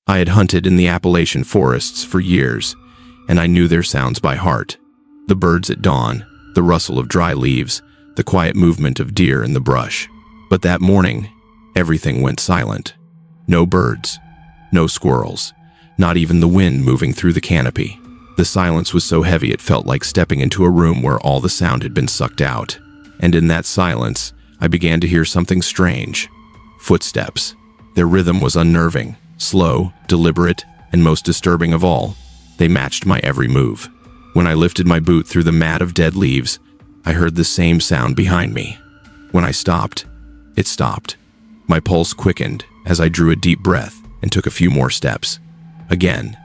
I had hunted in the Appalachian forests for years, and I knew their sounds by heart. The birds at dawn, the rustle of dry leaves, the quiet movement of deer in the brush. But that morning, everything went silent. No birds, no squirrels, not even the wind moving through the canopy. The silence was so heavy it felt like stepping into a room where all the sound had been sucked out. And in that silence, I began to hear something strange. Footsteps. Their rhythm was unnerving, slow, deliberate, and most disturbing of all, they matched my every move. When I lifted my boot through the mat of dead leaves, I heard the same sound behind me. When I stopped, it stopped. My pulse quickened as I drew a deep breath and took a few more steps. Again,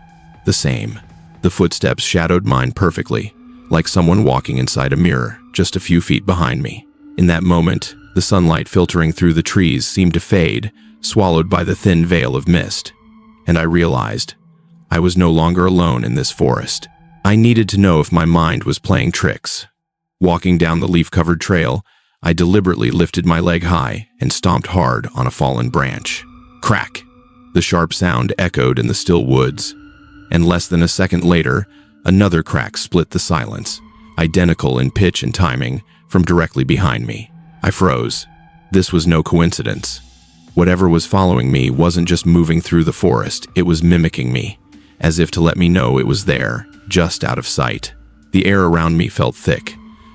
the same. The footsteps shadowed mine perfectly, like someone walking inside a mirror just a few feet behind me. In that moment, the sunlight filtering through the trees seemed to fade, swallowed by the thin veil of mist. And I realized I was no longer alone in this forest. I needed to know if my mind was playing tricks. Walking down the leaf-covered trail, I deliberately lifted my leg high and stomped hard on a fallen branch. Crack! The sharp sound echoed in the still woods, and less than a second later, another crack split the silence, identical in pitch and timing, from directly behind me. I froze. This was no coincidence. Whatever was following me wasn't just moving through the forest, it was mimicking me, as if to let me know it was there, just out of sight. The air around me felt thick,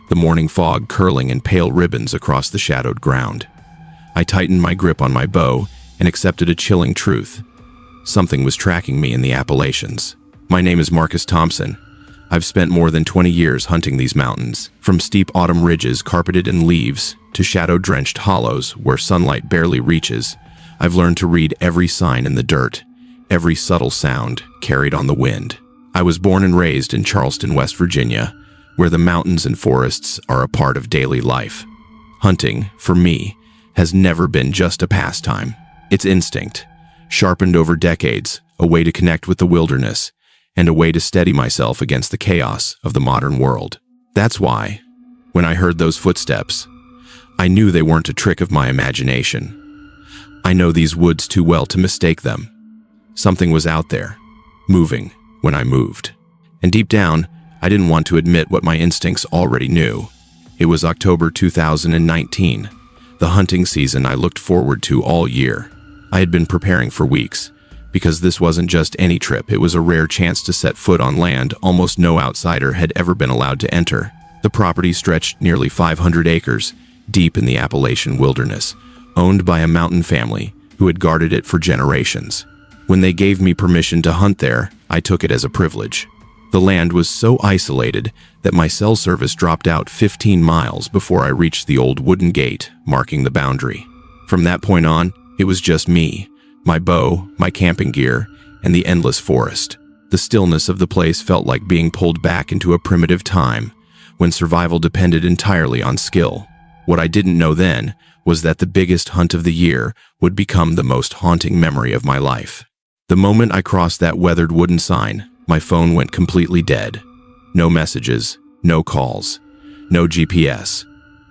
the morning fog curling in pale ribbons across the shadowed ground. I tightened my grip on my bow and accepted a chilling truth. Something was tracking me in the Appalachians. My name is Marcus Thompson. I've spent more than 20 years hunting these mountains, from steep autumn ridges carpeted in leaves to shadow-drenched hollows where sunlight barely reaches. I've learned to read every sign in the dirt, every subtle sound carried on the wind. I was born and raised in Charleston, West Virginia, where the mountains and forests are a part of daily life. Hunting, for me, has never been just a pastime. It's instinct, sharpened over decades, a way to connect with the wilderness, and a way to steady myself against the chaos of the modern world. That's why, when I heard those footsteps, I knew they weren't a trick of my imagination. I know these woods too well to mistake them. Something was out there, moving when I moved. And deep down, I didn't want to admit what my instincts already knew. It was October 2019, the hunting season I looked forward to all year. I had been preparing for weeks, because this wasn't just any trip, it was a rare chance to set foot on land almost no outsider had ever been allowed to enter. The property stretched nearly 500 acres, deep in the Appalachian wilderness, owned by a mountain family who had guarded it for generations. When they gave me permission to hunt there, I took it as a privilege. The land was so isolated that my cell service dropped out 15 miles before I reached the old wooden gate marking the boundary. From that point on, it was just me, my bow, my camping gear, and the endless forest. The stillness of the place felt like being pulled back into a primitive time, when survival depended entirely on skill. What I didn't know then was that the biggest hunt of the year would become the most haunting memory of my life. The moment I crossed that weathered wooden sign, my phone went completely dead. No messages, no calls, no GPS,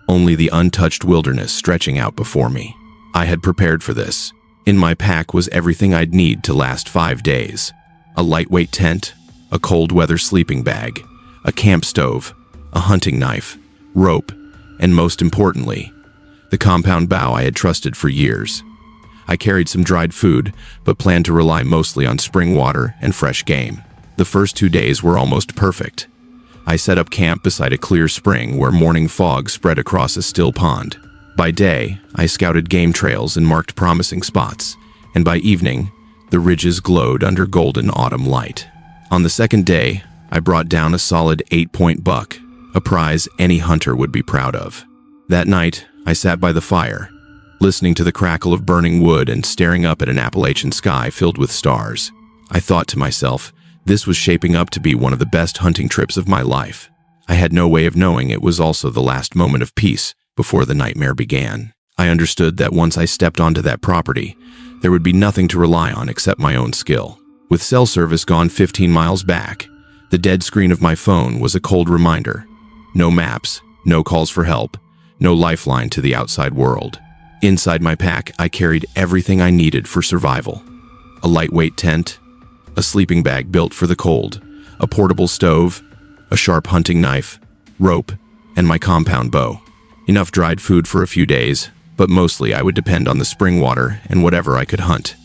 only the untouched wilderness stretching out before me. I had prepared for this. In my pack was everything I'd need to last 5 days. A lightweight tent, a cold weather sleeping bag, a camp stove, a hunting knife, rope, and most importantly, the compound bow I had trusted for years. I carried some dried food, but planned to rely mostly on spring water and fresh game. The first 2 days were almost perfect. I set up camp beside a clear spring where morning fog spread across a still pond. By day, I scouted game trails and marked promising spots, and by evening, the ridges glowed under golden autumn light. On the second day, I brought down a solid 8-point buck, a prize any hunter would be proud of. That night, I sat by the fire, listening to the crackle of burning wood and staring up at an Appalachian sky filled with stars. I thought to myself, this was shaping up to be one of the best hunting trips of my life. I had no way of knowing it was also the last moment of peace before the nightmare began. I understood that once I stepped onto that property, there would be nothing to rely on except my own skill. With cell service gone 15 miles back, the dead screen of my phone was a cold reminder. No maps, no calls for help, no lifeline to the outside world. Inside my pack, I carried everything I needed for survival. a lightweight tent, a sleeping bag built for the cold, a portable stove, a sharp hunting knife, rope, and my compound bow. Enough dried food for a few days, but mostly I would depend on the spring water and whatever I could hunt.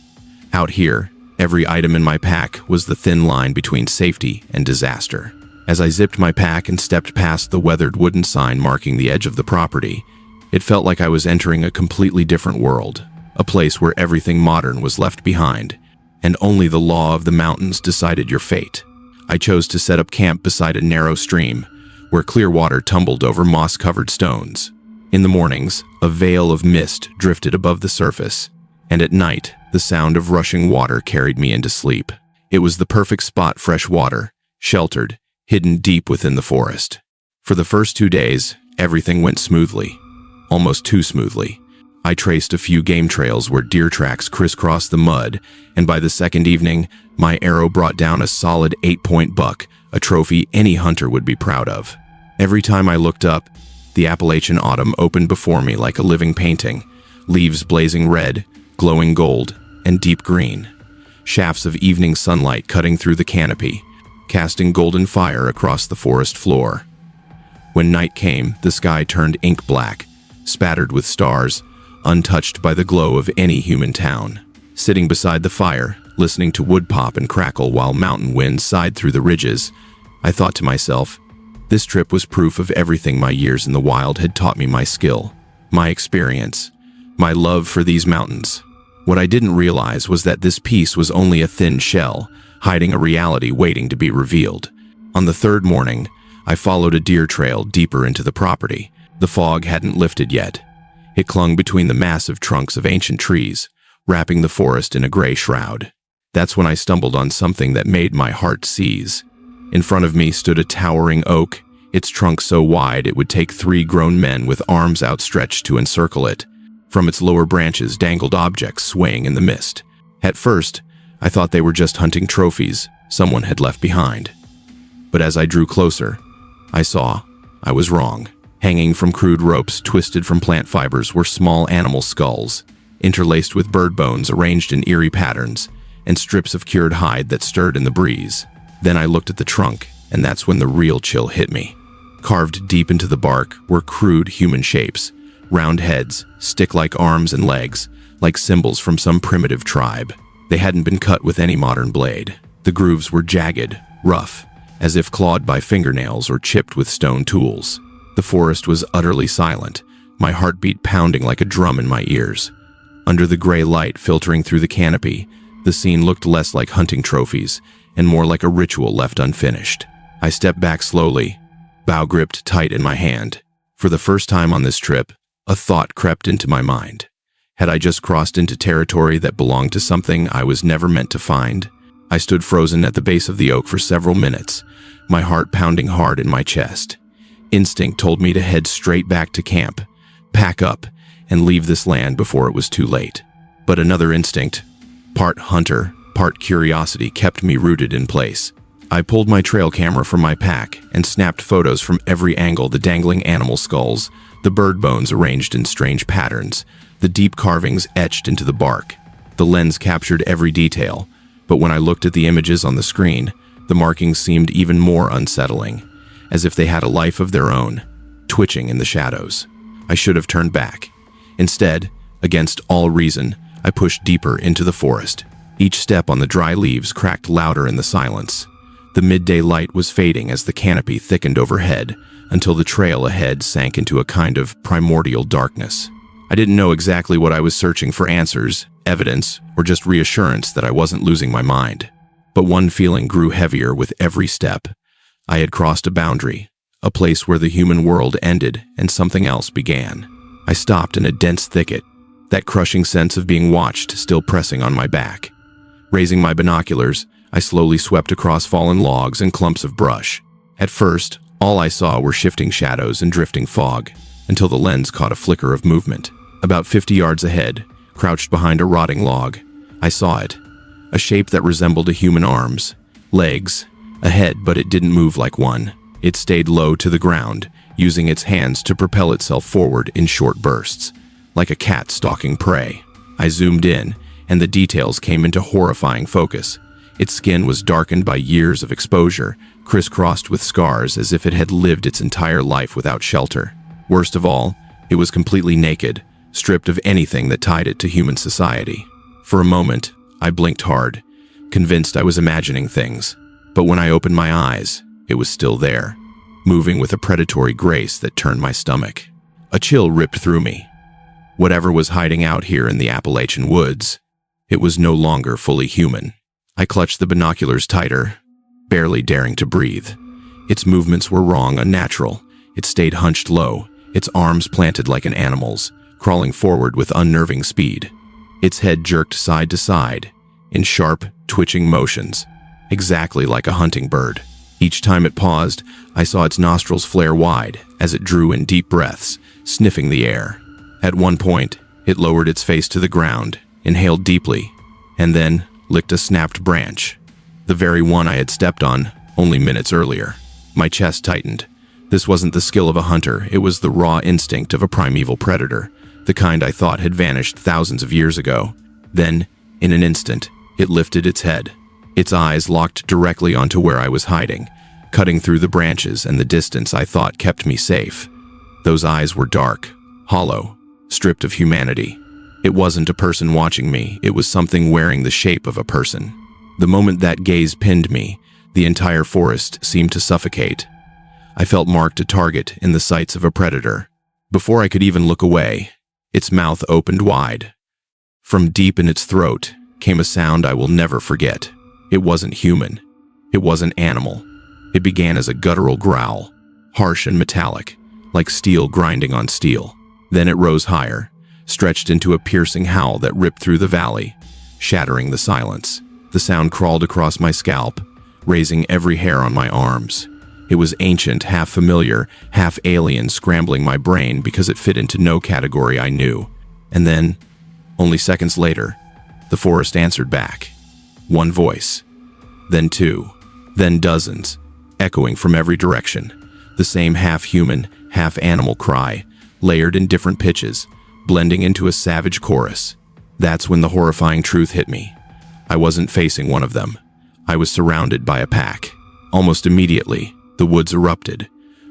Out here, every item in my pack was the thin line between safety and disaster. As I zipped my pack and stepped past the weathered wooden sign marking the edge of the property, it felt like I was entering a completely different world, a place where everything modern was left behind, and only the law of the mountains decided your fate. I chose to set up camp beside a narrow stream, where clear water tumbled over moss-covered stones. In the mornings, a veil of mist drifted above the surface, and at night, the sound of rushing water carried me into sleep. It was the perfect spot, fresh water, sheltered, hidden deep within the forest. For the first 2 days, everything went smoothly, almost too smoothly. I traced a few game trails where deer tracks crisscrossed the mud, and by the second evening, my arrow brought down a solid 8-point buck, a trophy any hunter would be proud of. Every time I looked up, the Appalachian autumn opened before me like a living painting, leaves blazing red, glowing gold, and deep green. Shafts of evening sunlight cutting through the canopy, casting golden fire across the forest floor. When night came, the sky turned ink black, spattered with stars, untouched by the glow of any human town. Sitting beside the fire, listening to wood pop and crackle while mountain winds sighed through the ridges, I thought to myself, this trip was proof of everything my years in the wild had taught me: my skill, my experience, my love for these mountains. What I didn't realize was that this piece was only a thin shell, hiding a reality waiting to be revealed. On the third morning, I followed a deer trail deeper into the property. The fog hadn't lifted yet. It clung between the massive trunks of ancient trees, wrapping the forest in a gray shroud. That's when I stumbled on something that made my heart seize. In front of me stood a towering oak, its trunk so wide it would take 3 grown men with arms outstretched to encircle it. From its lower branches dangled objects swaying in the mist. At first, I thought they were just hunting trophies someone had left behind. But as I drew closer, I saw I was wrong. Hanging from crude ropes twisted from plant fibers were small animal skulls, interlaced with bird bones arranged in eerie patterns, and strips of cured hide that stirred in the breeze. Then I looked at the trunk, and that's when the real chill hit me. Carved deep into the bark were crude human shapes, round heads, stick-like arms and legs, like symbols from some primitive tribe. They hadn't been cut with any modern blade. The grooves were jagged, rough, as if clawed by fingernails or chipped with stone tools. The forest was utterly silent, my heartbeat pounding like a drum in my ears. Under the gray light filtering through the canopy, the scene looked less like hunting trophies and more like a ritual left unfinished. I stepped back slowly, bow gripped tight in my hand. For the first time on this trip, a thought crept into my mind. Had I just crossed into territory that belonged to something I was never meant to find? I stood frozen at the base of the oak for several minutes, my heart pounding hard in my chest. Instinct told me to head straight back to camp, pack up, and leave this land before it was too late. But another instinct, part hunter, part curiosity, kept me rooted in place. I pulled my trail camera from my pack and snapped photos from every angle: the dangling animal skulls, the bird bones arranged in strange patterns, the deep carvings etched into the bark. The lens captured every detail, but when I looked at the images on the screen, the markings seemed even more unsettling, as if they had a life of their own, twitching in the shadows. I should have turned back. Instead, against all reason, I pushed deeper into the forest. Each step on the dry leaves cracked louder in the silence. The midday light was fading as the canopy thickened overhead, until the trail ahead sank into a kind of primordial darkness. I didn't know exactly what I was searching for: answers, evidence, or just reassurance that I wasn't losing my mind. But one feeling grew heavier with every step. I had crossed a boundary, a place where the human world ended and something else began. I stopped in a dense thicket, that crushing sense of being watched still pressing on my back. Raising my binoculars, I slowly swept across fallen logs and clumps of brush. At first, all I saw were shifting shadows and drifting fog, until the lens caught a flicker of movement. About 50 yards ahead, crouched behind a rotting log, I saw it. A shape that resembled a human arms, legs, a head, but it didn't move like one. It stayed low to the ground, using its hands to propel itself forward in short bursts, like a cat stalking prey. I zoomed in, and the details came into horrifying focus. Its skin was darkened by years of exposure, crisscrossed with scars as if it had lived its entire life without shelter. Worst of all, it was completely naked, stripped of anything that tied it to human society. For a moment, I blinked hard, convinced I was imagining things. But when I opened my eyes, it was still there, moving with a predatory grace that turned my stomach. A chill ripped through me. Whatever was hiding out here in the Appalachian woods, it was no longer fully human. I clutched the binoculars tighter, barely daring to breathe. Its movements were wrong, unnatural. It stayed hunched low, its arms planted like an animal's, crawling forward with unnerving speed. Its head jerked side to side, in sharp, twitching motions, exactly like a hunting bird. Each time it paused, I saw its nostrils flare wide as it drew in deep breaths, sniffing the air. At one point, it lowered its face to the ground, inhaled deeply, and then licked a snapped branch, the very one I had stepped on only minutes earlier. My chest tightened. This wasn't the skill of a hunter, it was the raw instinct of a primeval predator, the kind I thought had vanished thousands of years ago. Then, in an instant, it lifted its head. Its eyes locked directly onto where I was hiding, cutting through the branches and the distance I thought kept me safe. Those eyes were dark, hollow, stripped of humanity. It wasn't a person watching me, it was something wearing the shape of a person. The moment that gaze pinned me, the entire forest seemed to suffocate. I felt marked a target in the sights of a predator. Before I could even look away, its mouth opened wide. From deep in its throat came a sound I will never forget. It wasn't human. It wasn't animal. It began as a guttural growl, harsh and metallic, like steel grinding on steel. Then it rose higher, stretched into a piercing howl that ripped through the valley, shattering the silence. The sound crawled across my scalp, raising every hair on my arms. It was ancient, half familiar, half alien, scrambling my brain because it fit into no category I knew. And then, only seconds later, the forest answered back. One voice, then two, then dozens, echoing from every direction. The same half-human, half-animal cry, layered in different pitches, blending into a savage chorus. That's when the horrifying truth hit me. I wasn't facing one of them. I was surrounded by a pack. Almost immediately, the woods erupted.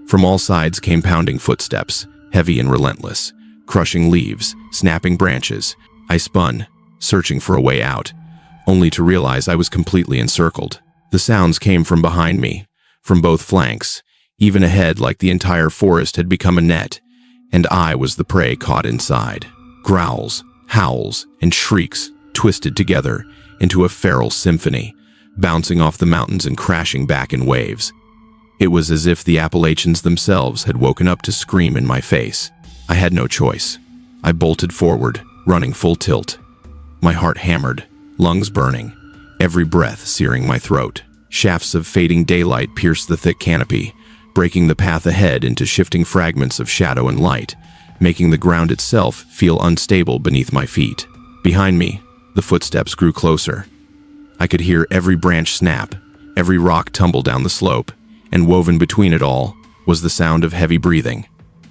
From all sides came pounding footsteps, heavy and relentless, crushing leaves, snapping branches. I spun, searching for a way out, only to realize I was completely encircled. The sounds came from behind me, from both flanks, even ahead, like the entire forest had become a net, and I was the prey caught inside. Growls, howls, and shrieks twisted together into a feral symphony, bouncing off the mountains and crashing back in waves. It was as if the Appalachians themselves had woken up to scream in my face. I had no choice. I bolted forward, running full tilt. My heart hammered, lungs burning, every breath searing my throat. Shafts of fading daylight pierced the thick canopy, breaking the path ahead into shifting fragments of shadow and light, making the ground itself feel unstable beneath my feet. Behind me, the footsteps grew closer. I could hear every branch snap, every rock tumble down the slope, and woven between it all was the sound of heavy breathing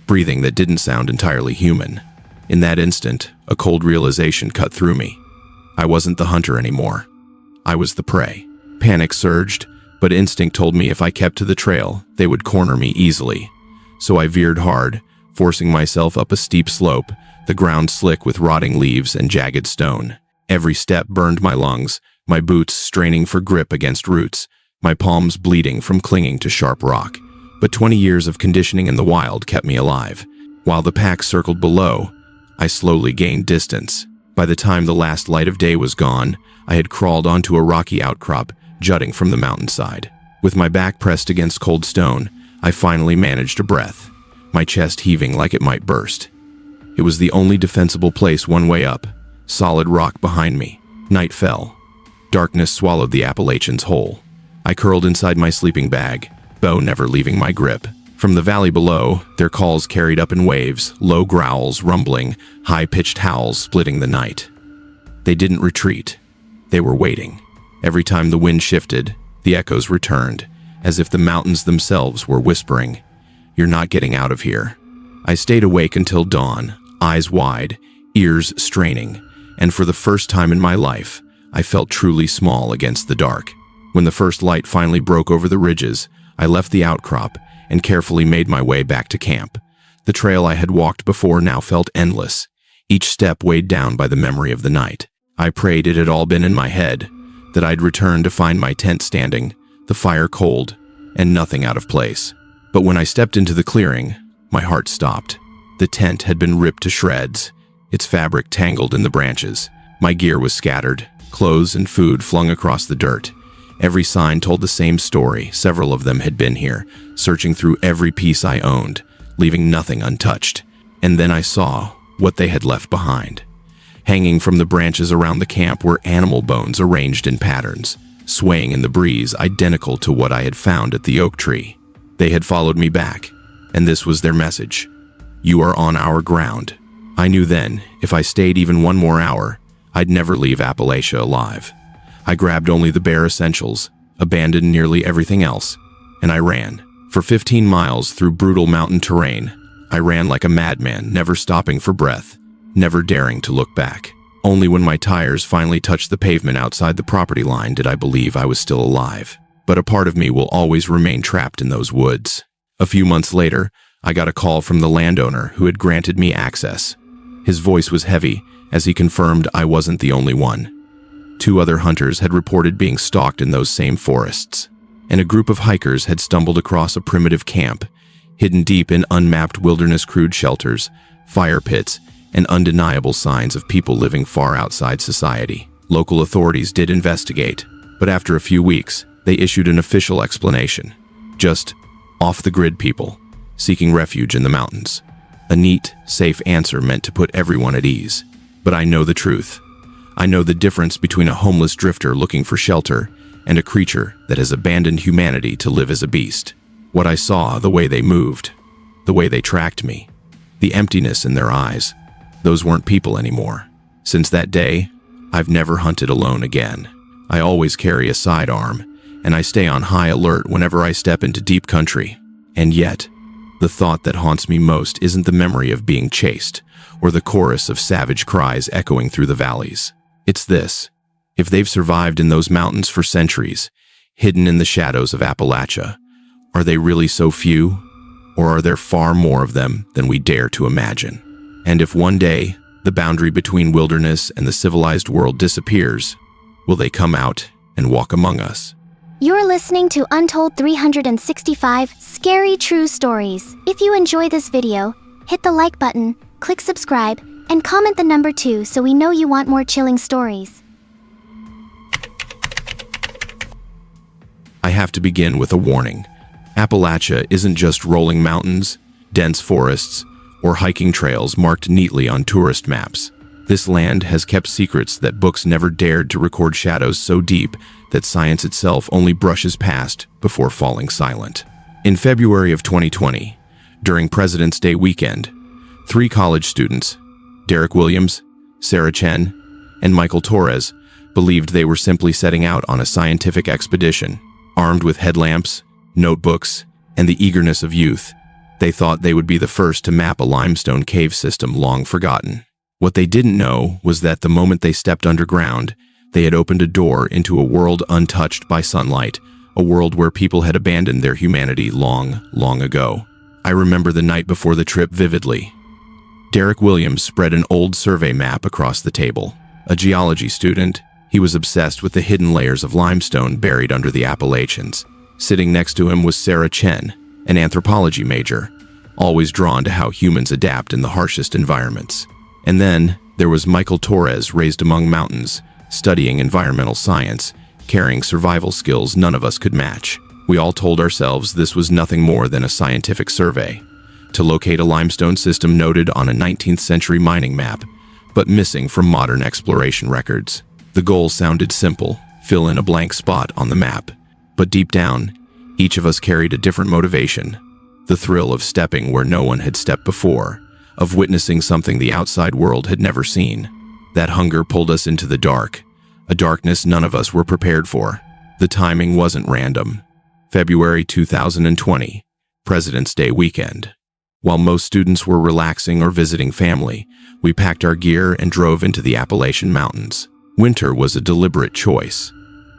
that didn't sound entirely human. In that instant, a cold realization cut through me. I wasn't the hunter anymore. I was the prey. Panic surged, but instinct told me if I kept to the trail, they would corner me easily. So I veered hard, forcing myself up a steep slope, the ground slick with rotting leaves and jagged stone. Every step burned my lungs, my boots straining for grip against roots, my palms bleeding from clinging to sharp rock. But 20 years of conditioning in the wild kept me alive. While the pack circled below, I slowly gained distance. By the time the last light of day was gone, I had crawled onto a rocky outcrop jutting from the mountainside. With my back pressed against cold stone, I finally managed a breath, my chest heaving like it might burst. It was the only defensible place one way up, solid rock behind me. Night fell. Darkness swallowed the Appalachians whole. I curled inside my sleeping bag, bow never leaving my grip. From the valley below, their calls carried up in waves, low growls rumbling, high-pitched howls splitting the night. They didn't retreat. They were waiting. Every time the wind shifted, the echoes returned, as if the mountains themselves were whispering, "You're not getting out of here." I stayed awake until dawn, eyes wide, ears straining, And for the first time in my life, I felt truly small against the dark. When the first light finally broke over the ridges, I left the outcrop and carefully made my way back to camp. The trail I had walked before now felt endless, each step weighed down by the memory of the night. I prayed it had all been in my head, that I'd return to find my tent standing, the fire cold, and nothing out of place. But when I stepped into the clearing, my heart stopped. The tent had been ripped to shreds, its fabric tangled in the branches. My gear was scattered, clothes and food flung across the dirt. Every sign told the same story. Several of them had been here, searching through every piece I owned, leaving nothing untouched. And then I saw what they had left behind. Hanging from the branches around the camp were animal bones arranged in patterns, swaying in the breeze, identical to what I had found at the oak tree. They had followed me back, and this was their message. "You are on our ground." I knew then, if I stayed even one more hour, I'd never leave Appalachia alive. I grabbed only the bare essentials, abandoned nearly everything else, and I ran. For 15 miles through brutal mountain terrain, I ran like a madman, never stopping for breath, never daring to look back. Only when my tires finally touched the pavement outside the property line did I believe I was still alive. But a part of me will always remain trapped in those woods. A few months later, I got a call from the landowner who had granted me access. His voice was heavy as he confirmed I wasn't the only one. 2 other hunters had reported being stalked in those same forests, and a group of hikers had stumbled across a primitive camp, hidden deep in unmapped wilderness crude shelters, fire pits, and undeniable signs of people living far outside society. Local authorities did investigate, but after a few weeks, they issued an official explanation. Just off-the-grid people, seeking refuge in the mountains. A neat, safe answer meant to put everyone at ease. But I know the truth. I know the difference between a homeless drifter looking for shelter and a creature that has abandoned humanity to live as a beast. What I saw, the way they moved, the way they tracked me, the emptiness in their eyes, those weren't people anymore. Since that day, I've never hunted alone again. I always carry a sidearm, and I stay on high alert whenever I step into deep country. And yet, the thought that haunts me most isn't the memory of being chased, or the chorus of savage cries echoing through the valleys. It's this: if they've survived in those mountains for centuries, hidden in the shadows of Appalachia, are they really so few? Or are there far more of them than we dare to imagine? And if one day, the boundary between wilderness and the civilized world disappears, will they come out and walk among us? You're listening to Untold 365 Scary True Stories. If you enjoy this video, hit the like button, click subscribe, and comment the number 2 so we know you want more chilling stories. I have to begin with a warning. Appalachia isn't just rolling mountains, dense forests, or hiking trails marked neatly on tourist maps. This land has kept secrets that books never dared to record, shadows so deep that science itself only brushes past before falling silent. In February of 2020, during President's Day weekend, 3 college students, Derek Williams, Sarah Chen, and Michael Torres, believed they were simply setting out on a scientific expedition. Armed with headlamps, notebooks, and the eagerness of youth, they thought they would be the first to map a limestone cave system long forgotten. What they didn't know was that the moment they stepped underground, they had opened a door into a world untouched by sunlight, a world where people had abandoned their humanity long, long ago. I remember the night before the trip vividly. Derek Williams spread an old survey map across the table. A geology student, he was obsessed with the hidden layers of limestone buried under the Appalachians. Sitting next to him was Sarah Chen, an anthropology major, always drawn to how humans adapt in the harshest environments. And then there was Michael Torres, raised among mountains, studying environmental science, carrying survival skills none of us could match. We all told ourselves this was nothing more than a scientific survey, to locate a limestone system noted on a 19th century mining map, but missing from modern exploration records. The goal sounded simple: fill in a blank spot on the map. But deep down, each of us carried a different motivation. The thrill of stepping where no one had stepped before, of witnessing something the outside world had never seen. That hunger pulled us into the dark, a darkness none of us were prepared for. The timing wasn't random. February 2020, President's Day weekend. While most students were relaxing or visiting family, we packed our gear and drove into the Appalachian Mountains. Winter was a deliberate choice.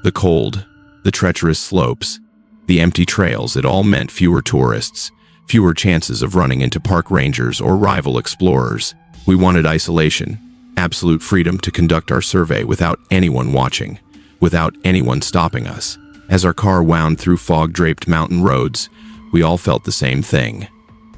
The cold, the treacherous slopes, the empty trails, it all meant fewer tourists, fewer chances of running into park rangers or rival explorers. We wanted isolation, absolute freedom to conduct our survey without anyone watching, without anyone stopping us. As our car wound through fog-draped mountain roads, we all felt the same thing.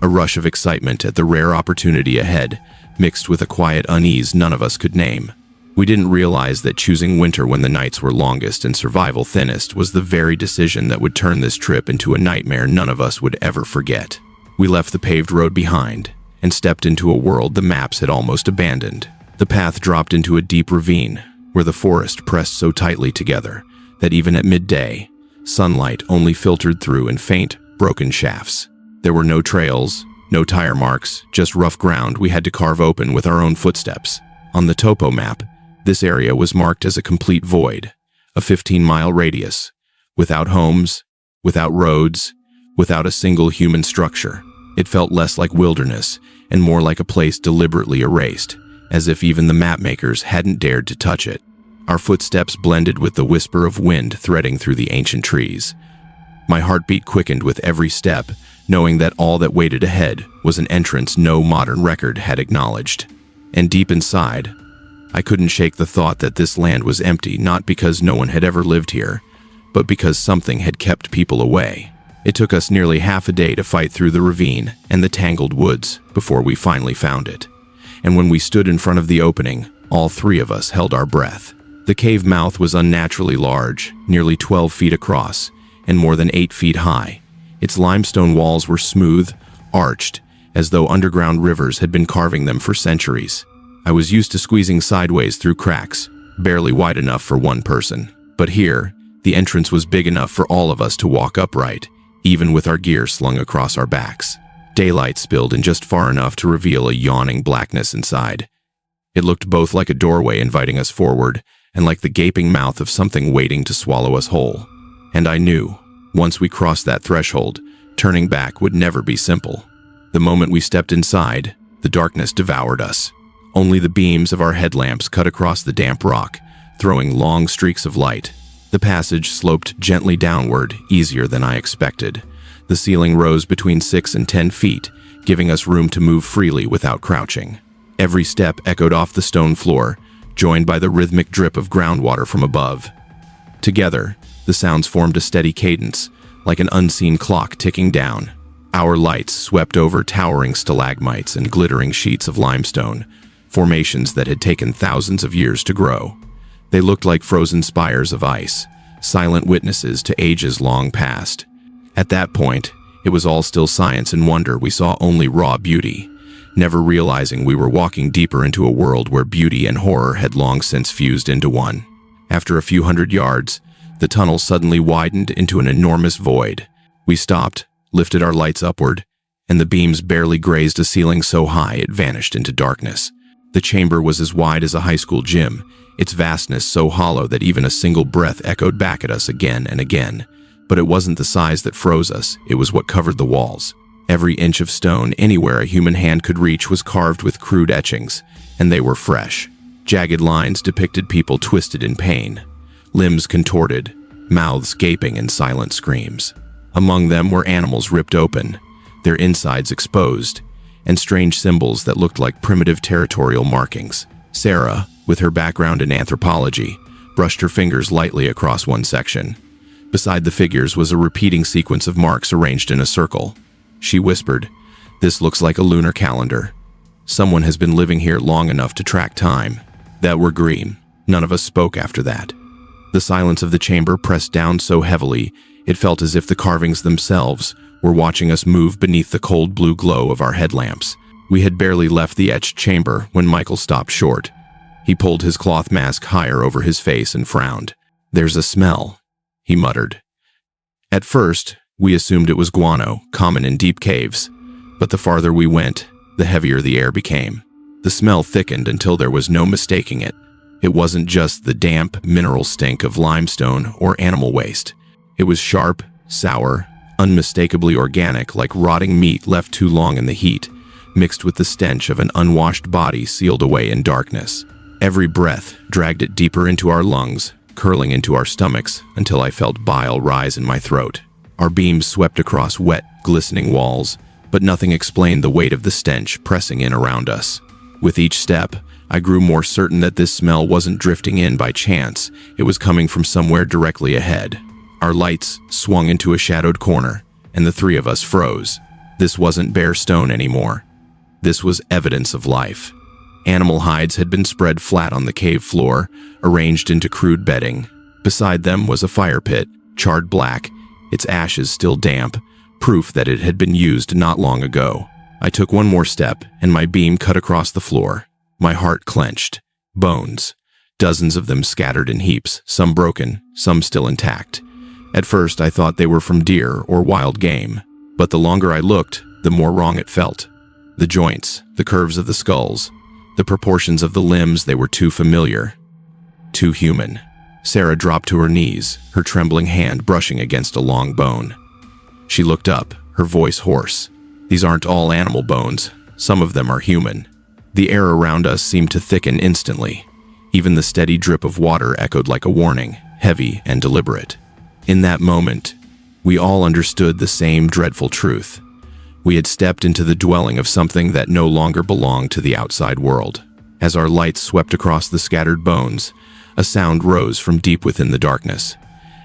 A rush of excitement at the rare opportunity ahead, mixed with a quiet unease none of us could name. We didn't realize that choosing winter when the nights were longest and survival thinnest was the very decision that would turn this trip into a nightmare none of us would ever forget. We left the paved road behind and stepped into a world the maps had almost abandoned. The path dropped into a deep ravine where the forest pressed so tightly together that even at midday, sunlight only filtered through in faint, broken shafts. There were no trails, no tire marks, just rough ground we had to carve open with our own footsteps. On the topo map, this area was marked as a complete void, a 15-mile radius, without homes, without roads, without a single human structure. It felt less like wilderness and more like a place deliberately erased, as if even the mapmakers hadn't dared to touch it. Our footsteps blended with the whisper of wind threading through the ancient trees. My heartbeat quickened with every step, knowing that all that waited ahead was an entrance no modern record had acknowledged. And deep inside, I couldn't shake the thought that this land was empty, not because no one had ever lived here, but because something had kept people away. It took us nearly half a day to fight through the ravine and the tangled woods before we finally found it. And when we stood in front of the opening, all three of us held our breath. The cave mouth was unnaturally large, nearly 12 feet across, and more than 8 feet high. Its limestone walls were smooth, arched, as though underground rivers had been carving them for centuries. I was used to squeezing sideways through cracks, barely wide enough for one person. But here, the entrance was big enough for all of us to walk upright, even with our gear slung across our backs. Daylight spilled in just far enough to reveal a yawning blackness inside. It looked both like a doorway inviting us forward and like the gaping mouth of something waiting to swallow us whole. And I knew, once we crossed that threshold, turning back would never be simple. The moment we stepped inside, the darkness devoured us. Only the beams of our headlamps cut across the damp rock, throwing long streaks of light. The passage sloped gently downward, easier than I expected. The ceiling rose between 6 and 10 feet, giving us room to move freely without crouching. Every step echoed off the stone floor, joined by the rhythmic drip of groundwater from above. Together, the sounds formed a steady cadence, like an unseen clock ticking down. Our lights swept over towering stalagmites and glittering sheets of limestone, formations that had taken thousands of years to grow. They looked like frozen spires of ice, silent witnesses to ages long past. At that point, it was all still science and wonder. We saw only raw beauty, never realizing we were walking deeper into a world where beauty and horror had long since fused into one. After a few hundred yards, the tunnel suddenly widened into an enormous void. We stopped, lifted our lights upward, and the beams barely grazed a ceiling so high it vanished into darkness. The chamber was as wide as a high school gym, its vastness so hollow that even a single breath echoed back at us again and again. But it wasn't the size that froze us, it was what covered the walls. Every inch of stone anywhere a human hand could reach was carved with crude etchings, and they were fresh. Jagged lines depicted people twisted in pain, limbs contorted, mouths gaping in silent screams. Among them were animals ripped open, their insides exposed, and strange symbols that looked like primitive territorial markings. Sarah, with her background in anthropology, brushed her fingers lightly across one section. Beside the figures was a repeating sequence of marks arranged in a circle. She whispered, "This looks like a lunar calendar. Someone has been living here long enough to track time." That were green. None of us spoke after that. The silence of the chamber pressed down so heavily, it felt as if the carvings themselves were watching us move beneath the cold blue glow of our headlamps. We had barely left the etched chamber when Michael stopped short. He pulled his cloth mask higher over his face and frowned. "There's a smell," he muttered. At first, we assumed it was guano, common in deep caves, but the farther we went, the heavier the air became. The smell thickened until there was no mistaking it. It wasn't just the damp, mineral stink of limestone or animal waste. It was sharp, sour, unmistakably organic, like rotting meat left too long in the heat, mixed with the stench of an unwashed body sealed away in darkness. Every breath dragged it deeper into our lungs, curling into our stomachs until I felt bile rise in my throat. Our beams swept across wet, glistening walls, but nothing explained the weight of the stench pressing in around us. With each step, I grew more certain that this smell wasn't drifting in by chance. It was coming from somewhere directly ahead. Our lights swung into a shadowed corner, and the three of us froze. This wasn't bare stone anymore. This was evidence of life. Animal hides had been spread flat on the cave floor, arranged into crude bedding. Beside them was a fire pit, charred black, its ashes still damp, proof that it had been used not long ago. I took one more step, and my beam cut across the floor. My heart clenched. Bones. Dozens of them scattered in heaps, some broken, some still intact. At first, I thought they were from deer or wild game, but the longer I looked, the more wrong it felt. The joints, the curves of the skulls, the proportions of the limbs, they were too familiar. Too human. Sarah dropped to her knees, her trembling hand brushing against a long bone. She looked up, her voice hoarse. These aren't all animal bones. Some of them are human. The air around us seemed to thicken instantly. Even the steady drip of water echoed like a warning, heavy and deliberate. In that moment, we all understood the same dreadful truth. We had stepped into the dwelling of something that no longer belonged to the outside world. As our lights swept across the scattered bones, a sound rose from deep within the darkness.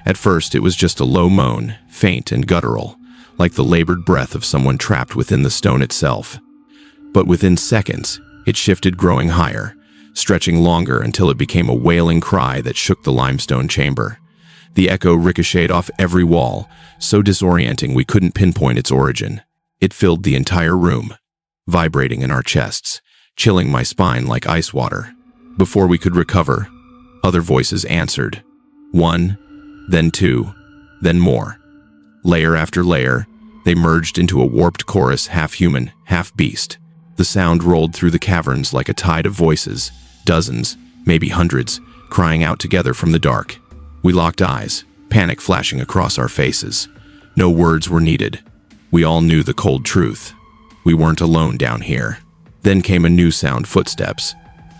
At first, it was just a low moan, faint and guttural, like the labored breath of someone trapped within the stone itself. But within seconds, it shifted, growing higher, stretching longer until it became a wailing cry that shook the limestone chamber. The echo ricocheted off every wall, so disorienting we couldn't pinpoint its origin. It filled the entire room, vibrating in our chests, chilling my spine like ice water. Before we could recover, other voices answered. One, then two, then more. Layer after layer, they merged into a warped chorus, half human, half beast. The sound rolled through the caverns like a tide of voices, dozens, maybe hundreds, crying out together from the dark. We locked eyes, panic flashing across our faces. No words were needed. We all knew the cold truth. We weren't alone down here. Then came a new sound, footsteps.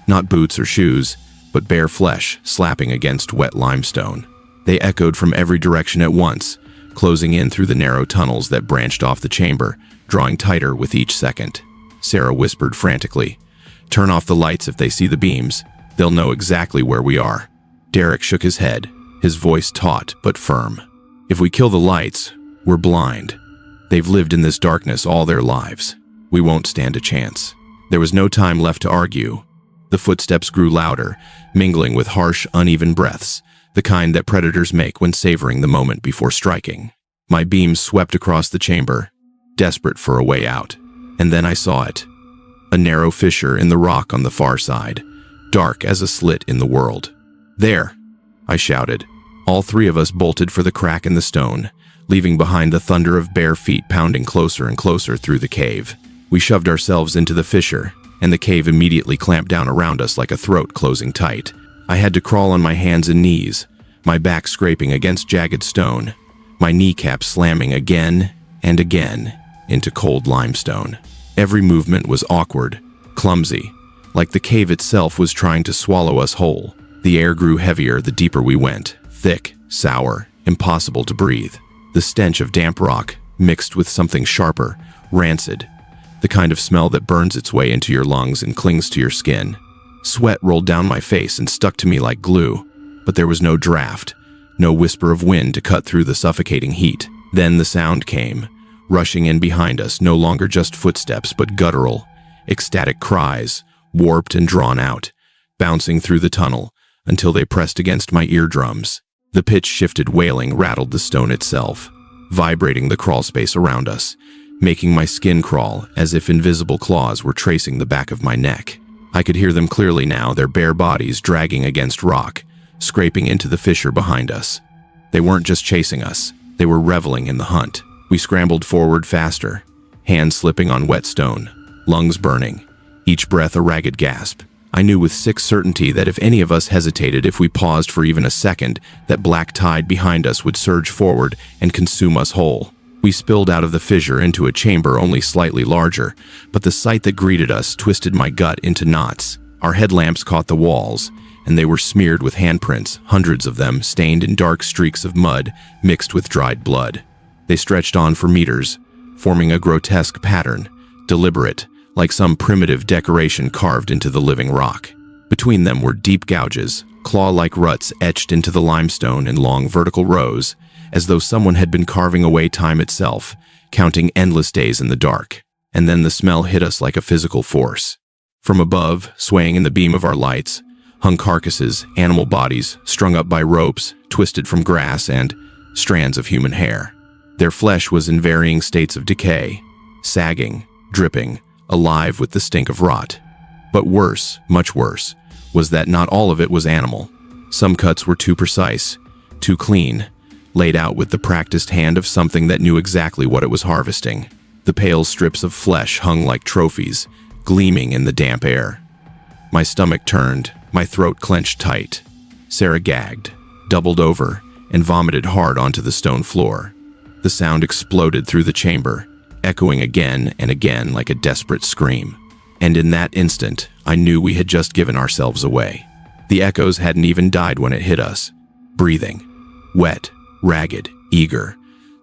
Not boots or shoes, but bare flesh slapping against wet limestone. They echoed from every direction at once, closing in through the narrow tunnels that branched off the chamber, drawing tighter with each second. Sarah whispered frantically, "Turn off the lights if they see the beams. They'll know exactly where we are." Derek shook his head, his voice taut but firm. "If we kill the lights, we're blind. They've lived in this darkness all their lives. We won't stand a chance." There was no time left to argue. The footsteps grew louder, mingling with harsh, uneven breaths, the kind that predators make when savoring the moment before striking. My beam swept across the chamber, desperate for a way out. And then I saw it. A narrow fissure in the rock on the far side, dark as a slit in the world. "There!" I shouted. All three of us bolted for the crack in the stone, leaving behind the thunder of bare feet pounding closer and closer through the cave. We shoved ourselves into the fissure, and the cave immediately clamped down around us like a throat closing tight. I had to crawl on my hands and knees, my back scraping against jagged stone, my kneecaps slamming again and again into cold limestone. Every movement was awkward, clumsy, like the cave itself was trying to swallow us whole. The air grew heavier the deeper we went, thick, sour, impossible to breathe. The stench of damp rock, mixed with something sharper, rancid, the kind of smell that burns its way into your lungs and clings to your skin. Sweat rolled down my face and stuck to me like glue, but there was no draft, no whisper of wind to cut through the suffocating heat. Then the sound came, rushing in behind us, no longer just footsteps, but guttural, ecstatic cries, warped and drawn out, bouncing through the tunnel until they pressed against my eardrums. The pitch-shifted wailing rattled the stone itself, vibrating the crawl space around us, making my skin crawl as if invisible claws were tracing the back of my neck. I could hear them clearly now, their bare bodies dragging against rock, scraping into the fissure behind us. They weren't just chasing us, they were reveling in the hunt. We scrambled forward faster, hands slipping on wet stone, lungs burning, each breath a ragged gasp. I knew with sick certainty that if any of us hesitated, if we paused for even a second, that black tide behind us would surge forward and consume us whole. We spilled out of the fissure into a chamber only slightly larger, but the sight that greeted us twisted my gut into knots. Our headlamps caught the walls, and they were smeared with handprints, hundreds of them stained in dark streaks of mud mixed with dried blood. They stretched on for meters, forming a grotesque pattern, deliberate, like some primitive decoration carved into the living rock. Between them were deep gouges, claw-like ruts etched into the limestone in long vertical rows, as though someone had been carving away time itself, counting endless days in the dark. And then the smell hit us like a physical force. From above, swaying in the beam of our lights, hung carcasses, animal bodies, strung up by ropes, twisted from grass and strands of human hair. Their flesh was in varying states of decay, sagging, dripping, alive with the stink of rot. But worse, much worse, was that not all of it was animal. Some cuts were too precise, too clean, laid out with the practiced hand of something that knew exactly what it was harvesting. The pale strips of flesh hung like trophies, gleaming in the damp air. My stomach turned, my throat clenched tight. Sarah gagged, doubled over, and vomited hard onto the stone floor. The sound exploded through the chamber, echoing again and again like a desperate scream. And in that instant, I knew we had just given ourselves away. The echoes hadn't even died when it hit us. Breathing. Wet, ragged, eager.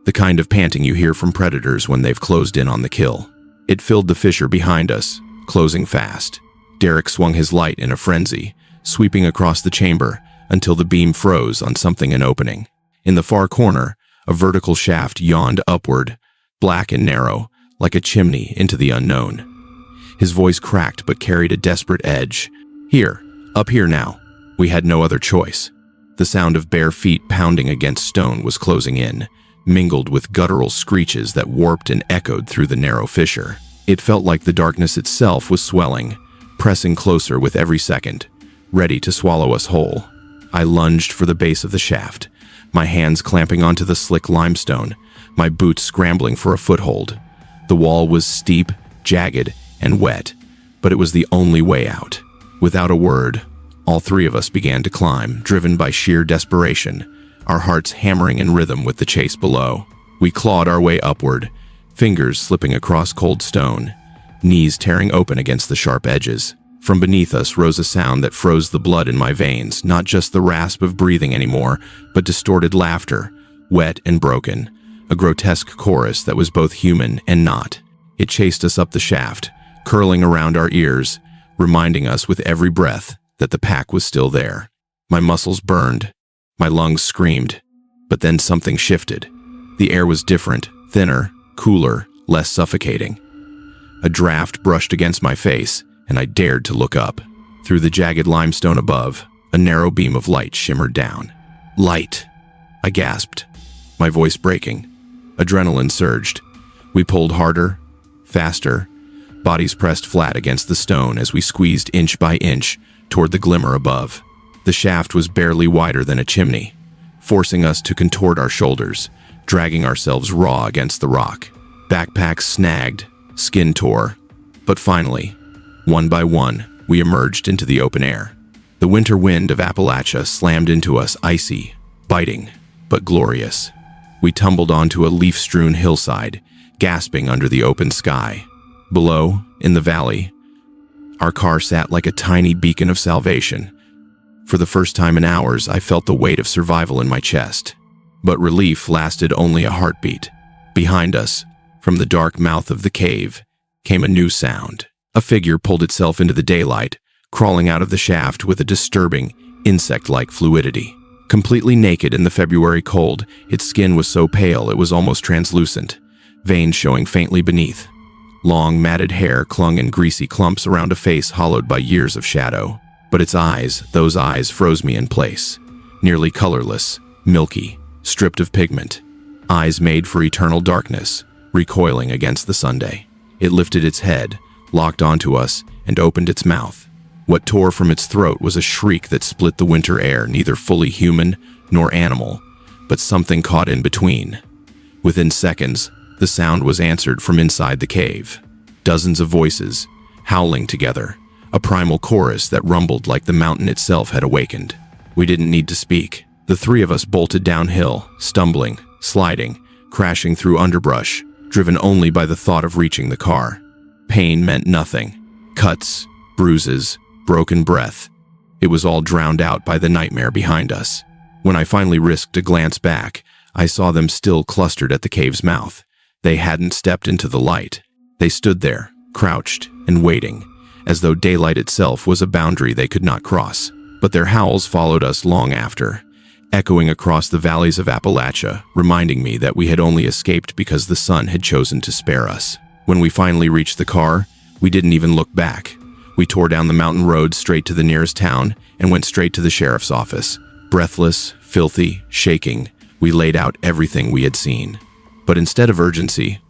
The kind of panting you hear from predators when they've closed in on the kill. It filled the fissure behind us, closing fast. Derek swung his light in a frenzy, sweeping across the chamber until the beam froze on something in opening. In the far corner, a vertical shaft yawned upward, black and narrow, like a chimney into the unknown. His voice cracked but carried a desperate edge. Here, up here now. We had no other choice. The sound of bare feet pounding against stone was closing in, mingled with guttural screeches that warped and echoed through the narrow fissure. It felt like the darkness itself was swelling, pressing closer with every second, ready to swallow us whole. I lunged for the base of the shaft, my hands clamping onto the slick limestone, my boots scrambling for a foothold. The wall was steep, jagged, and wet, but it was the only way out. Without a word, all three of us began to climb, driven by sheer desperation, our hearts hammering in rhythm with the chase below. We clawed our way upward, fingers slipping across cold stone, knees tearing open against the sharp edges. From beneath us rose a sound that froze the blood in my veins, not just the rasp of breathing anymore, but distorted laughter, wet and broken, a grotesque chorus that was both human and not. It chased us up the shaft, curling around our ears, reminding us with every breath that the pack was still there. My muscles burned, my lungs screamed, but then something shifted. The air was different, thinner, cooler, less suffocating. A draft brushed against my face, and I dared to look up. Through the jagged limestone above, a narrow beam of light shimmered down. Light! I gasped, my voice breaking. Adrenaline surged. We pulled harder, faster, bodies pressed flat against the stone as we squeezed inch by inch toward the glimmer above. The shaft was barely wider than a chimney, forcing us to contort our shoulders, dragging ourselves raw against the rock. Backpacks snagged, skin tore, but finally, one by one, we emerged into the open air. The winter wind of Appalachia slammed into us icy, biting, but glorious. We tumbled onto a leaf-strewn hillside, gasping under the open sky. Below, in the valley, our car sat like a tiny beacon of salvation. For the first time in hours, I felt the weight of survival in my chest. But relief lasted only a heartbeat. Behind us, from the dark mouth of the cave, came a new sound. A figure pulled itself into the daylight, crawling out of the shaft with a disturbing, insect-like fluidity. Completely naked in the February cold, its skin was so pale it was almost translucent, veins showing faintly beneath. Long, matted hair clung in greasy clumps around a face hollowed by years of shadow. But its eyes, those eyes froze me in place. Nearly colorless, milky, stripped of pigment. Eyes made for eternal darkness, recoiling against the Sunday. It lifted its head, locked onto us, and opened its mouth. What tore from its throat was a shriek that split the winter air, neither fully human nor animal, but something caught in between. Within seconds, the sound was answered from inside the cave. Dozens of voices, howling together, a primal chorus that rumbled like the mountain itself had awakened. We didn't need to speak. The three of us bolted downhill, stumbling, sliding, crashing through underbrush, driven only by the thought of reaching the car. Pain meant nothing. Cuts, bruises, broken breath. It was all drowned out by the nightmare behind us. When I finally risked a glance back, I saw them still clustered at the cave's mouth. They hadn't stepped into the light. They stood there, crouched and waiting, as though daylight itself was a boundary they could not cross. But their howls followed us long after, echoing across the valleys of Appalachia, reminding me that we had only escaped because the sun had chosen to spare us. When we finally reached the car, we didn't even look back. We tore down the mountain road straight to the nearest town and went straight to the sheriff's office. Breathless, filthy, shaking, we laid out everything we had seen. But instead of urgency,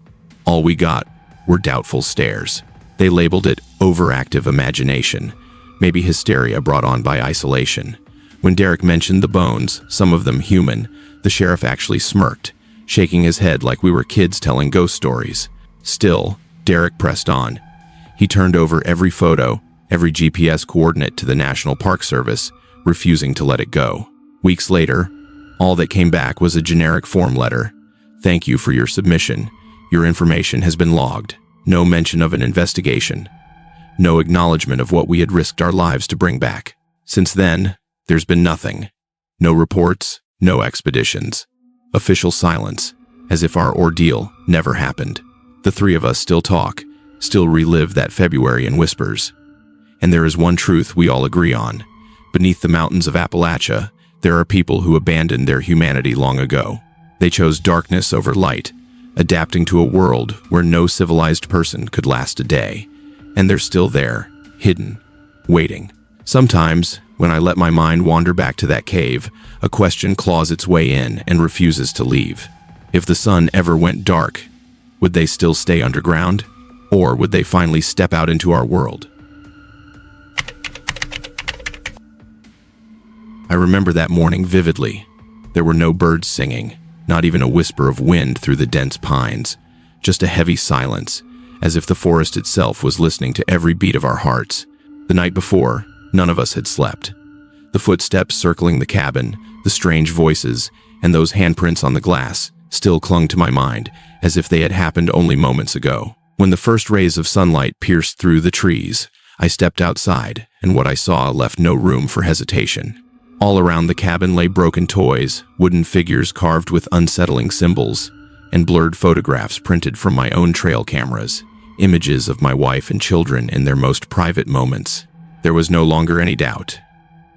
all we got were doubtful stares. They labeled it overactive imagination, maybe hysteria brought on by isolation. When Derek mentioned the bones, some of them human, the sheriff actually smirked, shaking his head like we were kids telling ghost stories. Still, Derek pressed on. He turned over every photo, every GPS coordinate to the National Park Service, refusing to let it go. Weeks later, all that came back was a generic form letter. Thank you for your submission. Your information has been logged. No mention of an investigation. No acknowledgement of what we had risked our lives to bring back. Since then, there's been nothing. No reports, no expeditions. Official silence, as if our ordeal never happened. The three of us still talk, still relive that February in whispers. And there is one truth we all agree on. Beneath the mountains of Appalachia, there are people who abandoned their humanity long ago. They chose darkness over light, adapting to a world where no civilized person could last a day. And they're still there, hidden, waiting. Sometimes, when I let my mind wander back to that cave, a question claws its way in and refuses to leave. If the sun ever went dark, would they still stay underground? Or would they finally step out into our world? I remember that morning vividly. There were no birds singing, not even a whisper of wind through the dense pines, just a heavy silence, as if the forest itself was listening to every beat of our hearts. The night before, none of us had slept. The footsteps circling the cabin, the strange voices, and those handprints on the glass still clung to my mind as if they had happened only moments ago. When the first rays of sunlight pierced through the trees, I stepped outside, and what I saw left no room for hesitation. All around the cabin lay broken toys, wooden figures carved with unsettling symbols, and blurred photographs printed from my own trail cameras, images of my wife and children in their most private moments. There was no longer any doubt.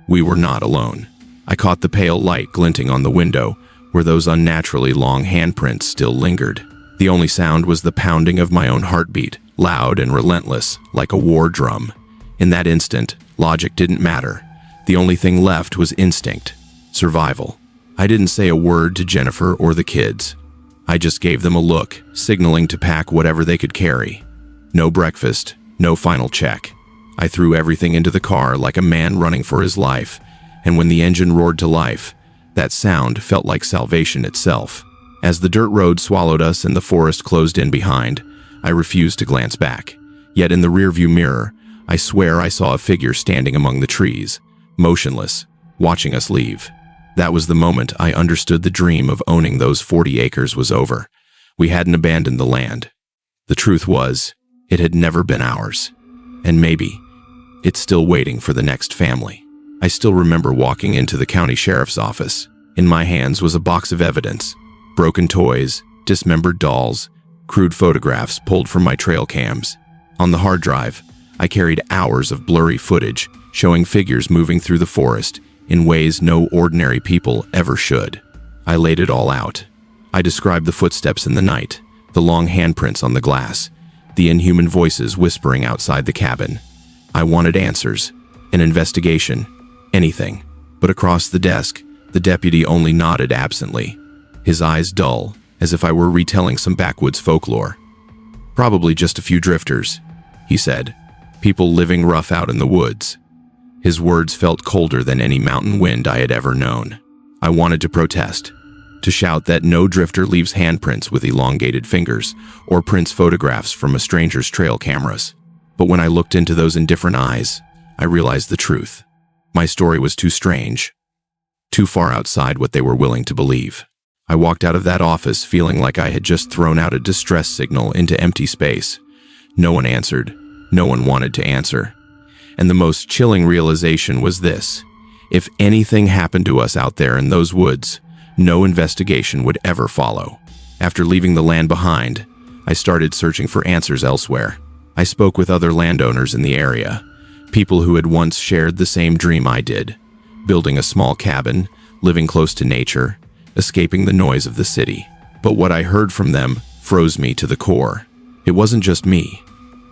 We were not alone. I caught the pale light glinting on the window, where those unnaturally long handprints still lingered. The only sound was the pounding of my own heartbeat, loud and relentless, like a war drum. In that instant, logic didn't matter. The only thing left was instinct, survival. I didn't say a word to Jennifer or the kids. I just gave them a look, signaling to pack whatever they could carry. No breakfast, no final check. I threw everything into the car like a man running for his life, and when the engine roared to life, that sound felt like salvation itself. As the dirt road swallowed us and the forest closed in behind, I refused to glance back. Yet in the rearview mirror, I swear I saw a figure standing among the trees, motionless, watching us leave. That was the moment I understood the dream of owning those 40 acres was over. We hadn't abandoned the land. The truth was, it had never been ours. And maybe, it's still waiting for the next family. I still remember walking into the county sheriff's office. In my hands was a box of evidence, broken toys, dismembered dolls, crude photographs pulled from my trail cams. On the hard drive, I carried hours of blurry footage showing figures moving through the forest in ways no ordinary people ever should. I laid it all out. I described the footsteps in the night, the long handprints on the glass, the inhuman voices whispering outside the cabin. I wanted answers, an investigation, anything. But across the desk, the deputy only nodded absently, his eyes dull, as if I were retelling some backwoods folklore. Probably just a few drifters, he said, people living rough out in the woods. His words felt colder than any mountain wind I had ever known. I wanted to protest, to shout that no drifter leaves handprints with elongated fingers or prints photographs from a stranger's trail cameras. But when I looked into those indifferent eyes, I realized the truth. My story was too strange, too far outside what they were willing to believe. I walked out of that office feeling like I had just thrown out a distress signal into empty space. No one answered. No one wanted to answer. And the most chilling realization was this: if anything happened to us out there in those woods, no investigation would ever follow. After leaving the land behind, I started searching for answers elsewhere. I spoke with other landowners in the area, people who had once shared the same dream I did, building a small cabin, living close to nature, escaping the noise of the city. But what I heard from them froze me to the core. It wasn't just me.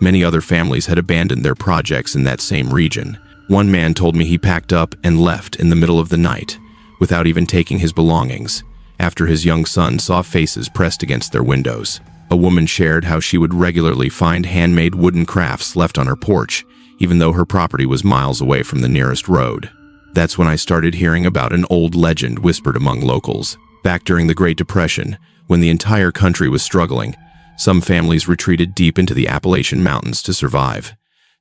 Many other families had abandoned their projects in that same region. One man told me he packed up and left in the middle of the night, without even taking his belongings, after his young son saw faces pressed against their windows. A woman shared how she would regularly find handmade wooden crafts left on her porch, even though her property was miles away from the nearest road. That's when I started hearing about an old legend whispered among locals. Back during the Great Depression, when the entire country was struggling, some families retreated deep into the Appalachian Mountains to survive.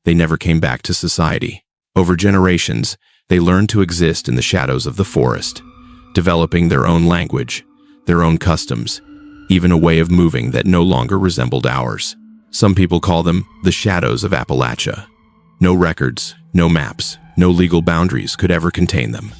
They never came back to society. Over generations, they learned to exist in the shadows of the forest, developing their own language, their own customs, even a way of moving that no longer resembled ours. Some people call them the shadows of Appalachia. No records, no maps, no legal boundaries could ever contain them.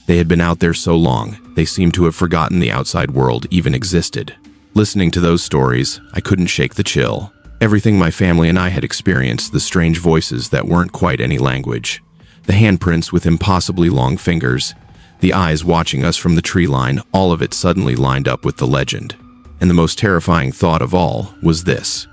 They had been out there so long, they seemed to have forgotten the outside world even existed. Listening to those stories, I couldn't shake the chill. Everything my family and I had experienced, the strange voices that weren't quite any language, the handprints with impossibly long fingers, the eyes watching us from the tree line, all of it suddenly lined up with the legend. And the most terrifying thought of all was this: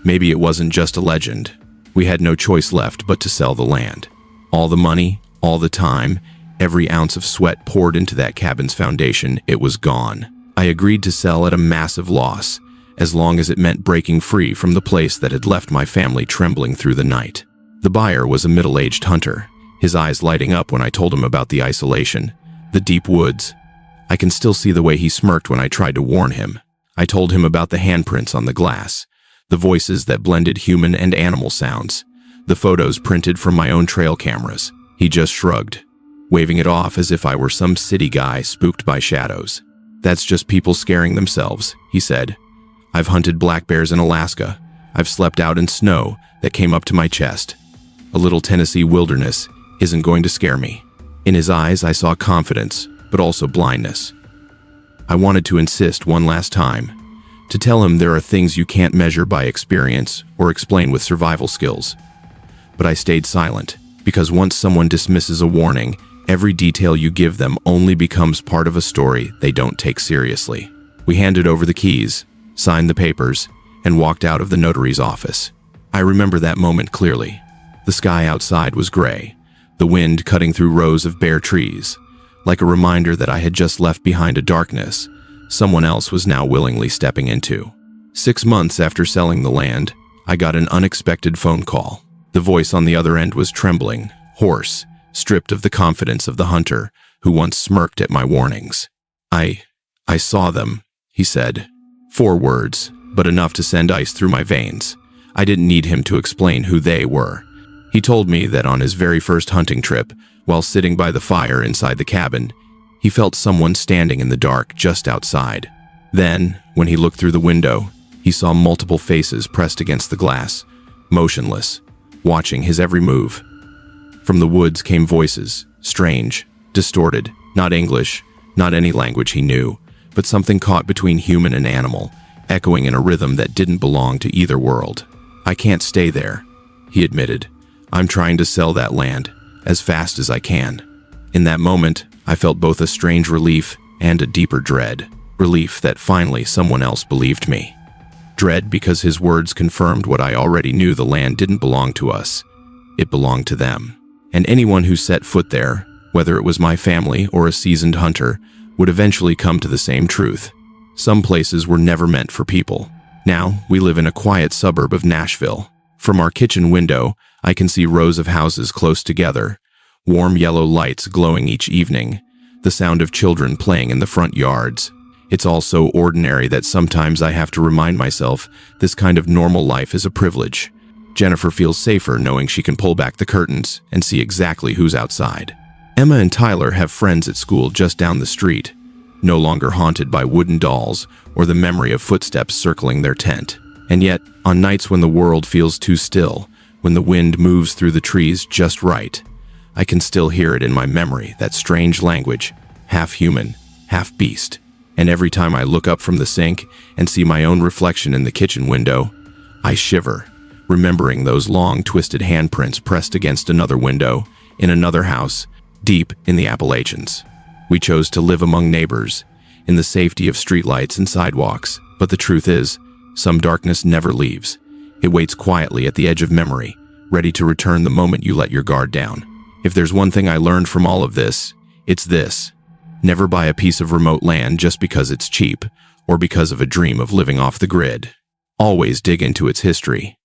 maybe it wasn't just a legend. We had no choice left but to sell the land. All the money, all the time, every ounce of sweat poured into that cabin's foundation, it was gone. I agreed to sell at a massive loss, as long as it meant breaking free from the place that had left my family trembling through the night. The buyer was a middle-aged hunter, his eyes lighting up when I told him about the isolation, the deep woods. I can still see the way he smirked when I tried to warn him. I told him about the handprints on the glass, the voices that blended human and animal sounds, the photos printed from my own trail cameras. He just shrugged, waving it off as if I were some city guy spooked by shadows. "That's just people scaring themselves," he said. "I've hunted black bears in Alaska. I've slept out in snow that came up to my chest. A little Tennessee wilderness isn't going to scare me." In his eyes, I saw confidence, but also blindness. I wanted to insist one last time, to tell him there are things you can't measure by experience or explain with survival skills. But I stayed silent, because once someone dismisses a warning, every detail you give them only becomes part of a story they don't take seriously. We handed over the keys, signed the papers, and walked out of the notary's office. I remember that moment clearly. The sky outside was gray, the wind cutting through rows of bare trees, like a reminder that I had just left behind a darkness someone else was now willingly stepping into. 6 months after selling the land, I got an unexpected phone call. The voice on the other end was trembling, hoarse, stripped of the confidence of the hunter who once smirked at my warnings. I saw them," he said. 4 words, but enough to send ice through my veins. I didn't need him to explain who they were. He told me that on his very first hunting trip, while sitting by the fire inside the cabin, he felt someone standing in the dark just outside. Then, when he looked through the window, he saw multiple faces pressed against the glass, motionless, watching his every move. From the woods came voices, strange, distorted, not English, not any language he knew, but something caught between human and animal, echoing in a rhythm that didn't belong to either world. "I can't stay there," he admitted. "I'm trying to sell that land, as fast as I can." In that moment, I felt both a strange relief and a deeper dread. Relief that finally someone else believed me. Dread because his words confirmed what I already knew: the land didn't belong to us. It belonged to them. And anyone who set foot there, whether it was my family or a seasoned hunter, would eventually come to the same truth. Some places were never meant for people. Now, we live in a quiet suburb of Nashville. From our kitchen window, I can see rows of houses close together, warm yellow lights glowing each evening, the sound of children playing in the front yards. It's all so ordinary that sometimes I have to remind myself this kind of normal life is a privilege. Jennifer feels safer knowing she can pull back the curtains and see exactly who's outside. Emma and Tyler have friends at school just down the street. no longer haunted by wooden dolls or the memory of footsteps circling their tent. And yet, on nights when the world feels too still, when the wind moves through the trees just right, I can still hear it in my memory, that strange language, half human, half beast. And every time I look up from the sink and see my own reflection in the kitchen window, I shiver, remembering those long, twisted handprints pressed against another window, in another house, deep in the Appalachians. We chose to live among neighbors, in the safety of streetlights and sidewalks, but the truth is, some darkness never leaves. It waits quietly at the edge of memory, ready to return the moment you let your guard down. If there's one thing I learned from all of this, it's this. Never buy a piece of remote land just because it's cheap, or because of a dream of living off the grid. Always dig into its history,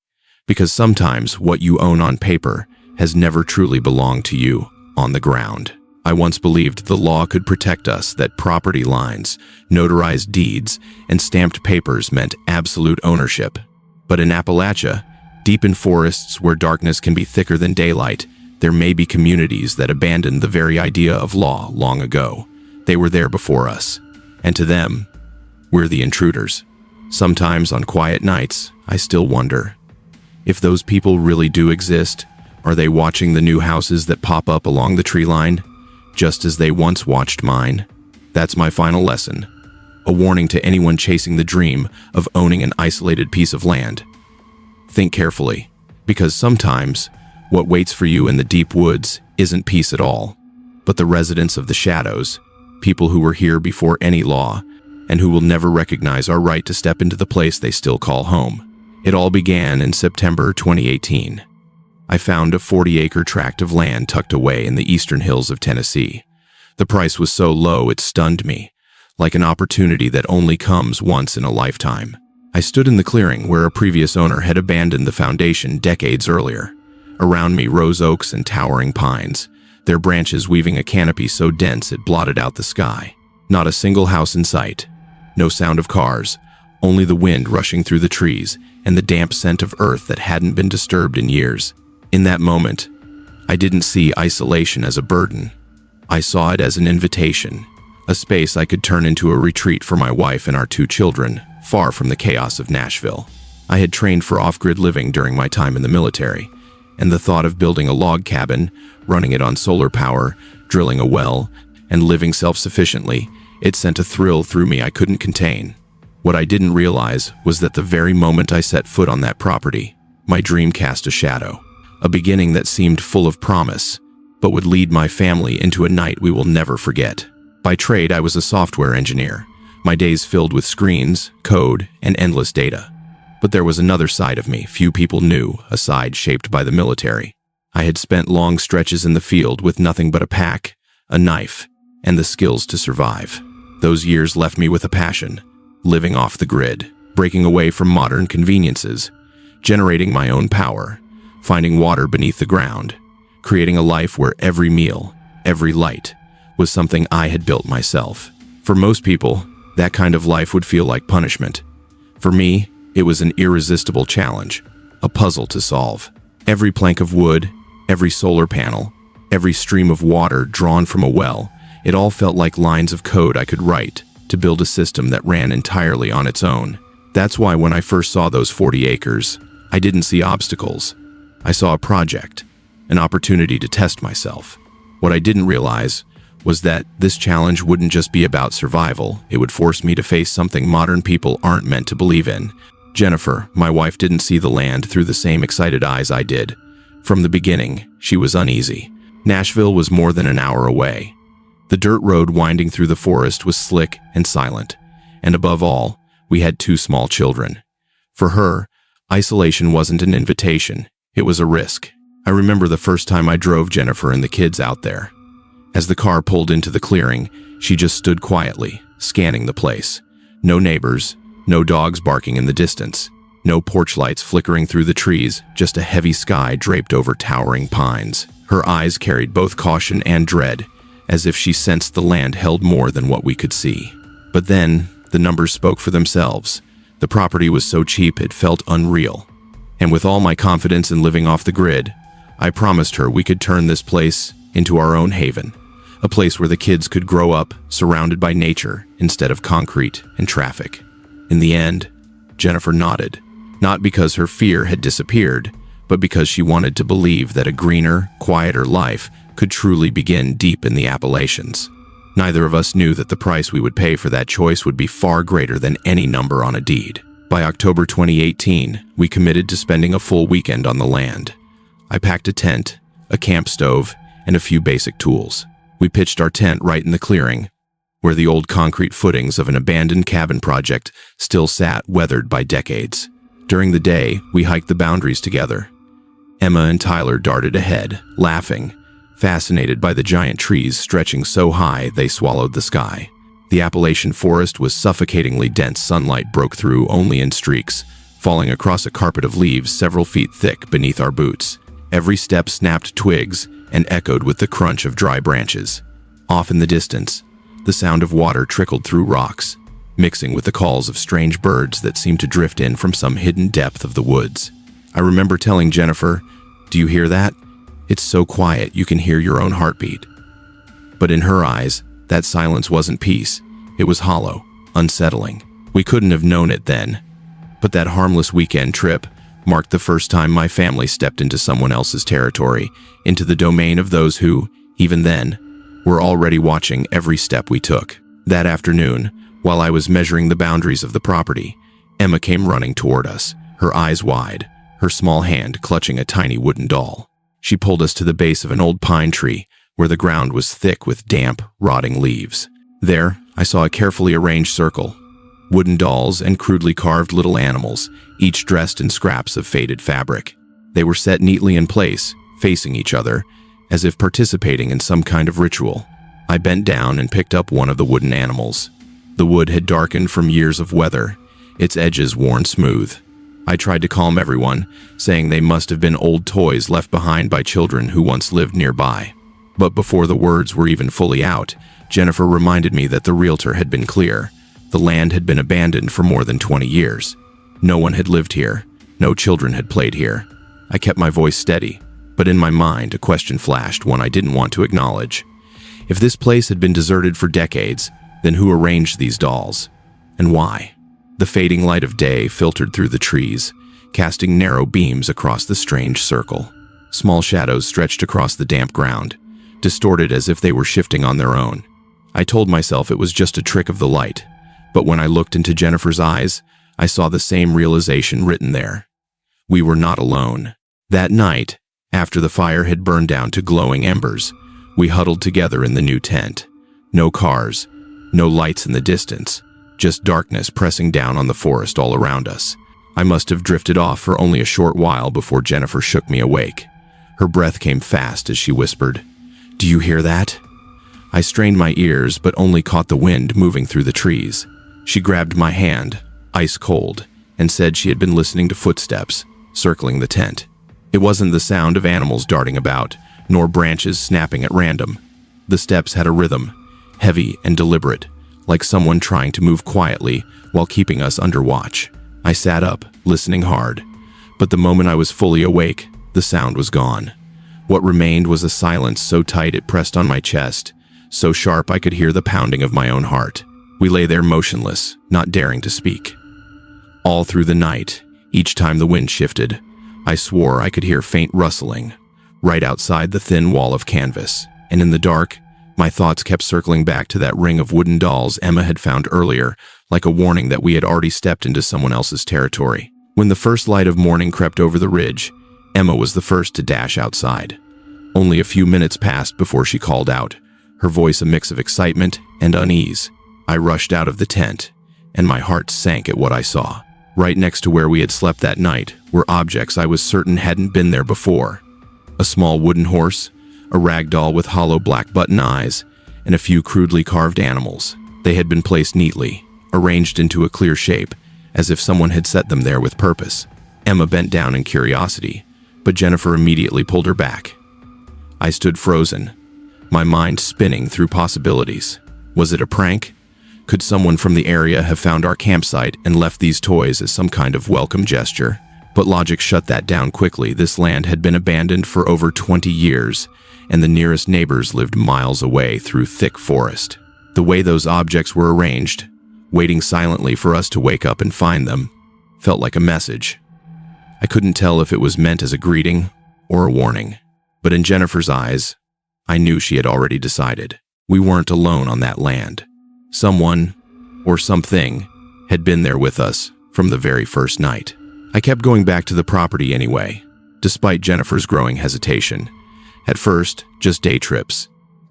because sometimes what you own on paper has never truly belonged to you on the ground. I once believed the law could protect us, that property lines, notarized deeds, and stamped papers meant absolute ownership. But in Appalachia, deep in forests where darkness can be thicker than daylight, there may be communities that abandoned the very idea of law long ago. They were there before us, and to them, we're the intruders. Sometimes on quiet nights, I still wonder, if those people really do exist, are they watching the new houses that pop up along the tree line, just as they once watched mine? That's my final lesson, a warning to anyone chasing the dream of owning an isolated piece of land. Think carefully, because sometimes what waits for you in the deep woods isn't peace at all, but the residents of the shadows, people who were here before any law, and who will never recognize our right to step into the place they still call home. It all began in September 2018. I found a 40-acre tract of land tucked away in the eastern hills of Tennessee. The price was so low it stunned me, like an opportunity that only comes once in a lifetime. I stood in the clearing where a previous owner had abandoned the foundation decades earlier. Around me rose oaks and towering pines, their branches weaving a canopy so dense it blotted out the sky. Not a single house in sight. No sound of cars, only the wind rushing through the trees and the damp scent of earth that hadn't been disturbed in years. In that moment, I didn't see isolation as a burden. I saw it as an invitation, a space I could turn into a retreat for my wife and our 2 children, far from the chaos of Nashville. I had trained for off-grid living during my time in the military, and the thought of building a log cabin, running it on solar power, drilling a well, and living self-sufficiently, it sent a thrill through me I couldn't contain. What I didn't realize was that the very moment I set foot on that property, my dream cast a shadow. A beginning that seemed full of promise, but would lead my family into a night we will never forget. By trade, I was a software engineer, my days filled with screens, code, and endless data. But there was another side of me few people knew, a side shaped by the military. I had spent long stretches in the field with nothing but a pack, a knife, and the skills to survive. Those years left me with a passion, living off the grid, breaking away from modern conveniences, generating my own power, finding water beneath the ground, creating a life where every meal, every light, was something I had built myself. For most people, that kind of life would feel like punishment. For me, it was an irresistible challenge, a puzzle to solve. Every plank of wood, every solar panel, every stream of water drawn from a well, it all felt like lines of code I could write to build a system that ran entirely on its own. That's why when I first saw those 40 acres, I didn't see obstacles. I saw a project, an opportunity to test myself. What I didn't realize was that this challenge wouldn't just be about survival, it would force me to face something modern people aren't meant to believe in. Jennifer, my wife, didn't see the land through the same excited eyes I did. From the beginning, she was uneasy. Nashville was more than an hour away. The dirt road winding through the forest was slick and silent, and above all, we had 2 small children. For her, isolation wasn't an invitation, it was a risk. I remember the first time I drove Jennifer and the kids out there. As the car pulled into the clearing, she just stood quietly, scanning the place. No neighbors, no dogs barking in the distance, no porch lights flickering through the trees, just a heavy sky draped over towering pines. Her eyes carried both caution and dread, as if she sensed the land held more than what we could see. But then, the numbers spoke for themselves. The property was so cheap it felt unreal. And with all my confidence in living off the grid, I promised her we could turn this place into our own haven, A place where the kids could grow up surrounded by nature instead of concrete and traffic. In the end, Jennifer nodded, not because her fear had disappeared, but because she wanted to believe that a greener, quieter life could truly begin deep in the Appalachians. Neither of us knew that the price we would pay for that choice would be far greater than any number on a deed. By October 2018, we committed to spending a full weekend on the land. I packed a tent, a camp stove, and a few basic tools. We pitched our tent right in the clearing, where the old concrete footings of an abandoned cabin project still sat weathered by decades. During the day, we hiked the boundaries together. Emma and Tyler darted ahead, laughing, fascinated by the giant trees stretching so high they swallowed the sky. The Appalachian forest was suffocatingly dense. Sunlight broke through only in streaks, falling across a carpet of leaves several feet thick beneath our boots. Every step snapped twigs and echoed with the crunch of dry branches. Off in the distance, the sound of water trickled through rocks, mixing with the calls of strange birds that seemed to drift in from some hidden depth of the woods. I remember telling Jennifer, "Do you hear that? It's so quiet you can hear your own heartbeat." But in her eyes, that silence wasn't peace. It was hollow, unsettling. We couldn't have known it then. But that harmless weekend trip marked the first time my family stepped into someone else's territory, into the domain of those who, even then, were already watching every step we took. That afternoon, while I was measuring the boundaries of the property, Emma came running toward us, her eyes wide, her small hand clutching a tiny wooden doll. She pulled us to the base of an old pine tree, where the ground was thick with damp, rotting leaves. There, I saw a carefully arranged circle. Wooden dolls and crudely carved little animals, each dressed in scraps of faded fabric. They were set neatly in place, facing each other, as if participating in some kind of ritual. I bent down and picked up one of the wooden animals. The wood had darkened from years of weather, its edges worn smooth. I tried to calm everyone, saying they must have been old toys left behind by children who once lived nearby. But before the words were even fully out, Jennifer reminded me that the realtor had been clear. The land had been abandoned for more than 20 years. No one had lived here. No children had played here. I kept my voice steady, but in my mind a question flashed, one I didn't want to acknowledge. If this place had been deserted for decades, then who arranged these dolls? And why? The fading light of day filtered through the trees, casting narrow beams across the strange circle. Small shadows stretched across the damp ground, distorted as if they were shifting on their own. I told myself it was just a trick of the light, but when I looked into Jennifer's eyes, I saw the same realization written there. We were not alone. That night, after the fire had burned down to glowing embers, we huddled together in the new tent. No cars, no lights in the distance, just darkness pressing down on the forest all around us. I must have drifted off for only a short while before Jennifer shook me awake. Her breath came fast as she whispered, "Do you hear that?" I strained my ears but only caught the wind moving through the trees. She grabbed my hand, ice cold, and said she had been listening to footsteps circling the tent. It wasn't the sound of animals darting about, nor branches snapping at random. The steps had a rhythm, heavy and deliberate, like someone trying to move quietly while keeping us under watch. I sat up, listening hard, but the moment I was fully awake, the sound was gone. What remained was a silence so tight it pressed on my chest, so sharp I could hear the pounding of my own heart. We lay there motionless, not daring to speak. All through the night, each time the wind shifted, I swore I could hear faint rustling, right outside the thin wall of canvas, and in the dark, my thoughts kept circling back to that ring of wooden dolls Emma had found earlier, like a warning that we had already stepped into someone else's territory. When the first light of morning crept over the ridge, Emma was the first to dash outside. Only a few minutes passed before she called out, her voice a mix of excitement and unease. I rushed out of the tent, and my heart sank at what I saw. Right next to where we had slept that night were objects I was certain hadn't been there before. A small wooden horse, a rag doll with hollow black button eyes, and a few crudely carved animals. They had been placed neatly, arranged into a clear shape, as if someone had set them there with purpose. Emma bent down in curiosity, but Jennifer immediately pulled her back. I stood frozen, my mind spinning through possibilities. Was it a prank? Could someone from the area have found our campsite and left these toys as some kind of welcome gesture? But logic shut that down quickly. This land had been abandoned for over 20 years, and the nearest neighbors lived miles away through thick forest. The way those objects were arranged, waiting silently for us to wake up and find them, felt like a message. I couldn't tell if it was meant as a greeting or a warning, but in Jennifer's eyes, I knew she had already decided. We weren't alone on that land. Someone, or something, had been there with us from the very first night. I kept going back to the property anyway, despite Jennifer's growing hesitation. At first, just day trips.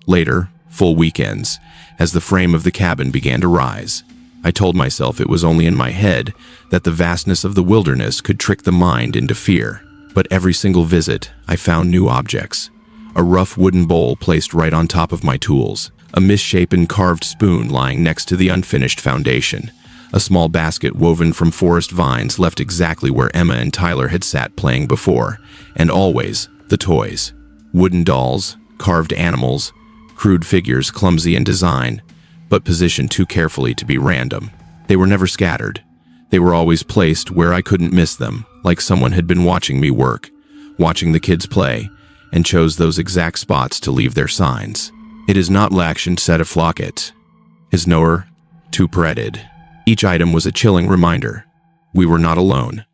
Later, full weekends, as the frame of the cabin began to rise. I told myself it was only in my head that the vastness of the wilderness could trick the mind into fear. But every single visit, I found new objects. A rough wooden bowl placed right on top of my tools, a misshapen carved spoon lying next to the unfinished foundation, a small basket woven from forest vines left exactly where Emma and Tyler had sat playing before, and always the toys. Wooden dolls, carved animals, crude figures clumsy in design, but positioned too carefully to be random. They were never scattered. They were always placed where I couldn't miss them, like someone had been watching me work, watching the kids play, and chose those exact spots to leave their signs. It is not l'action set a flocket. Is nowhere to pareded. Each item was a chilling reminder. We were not alone.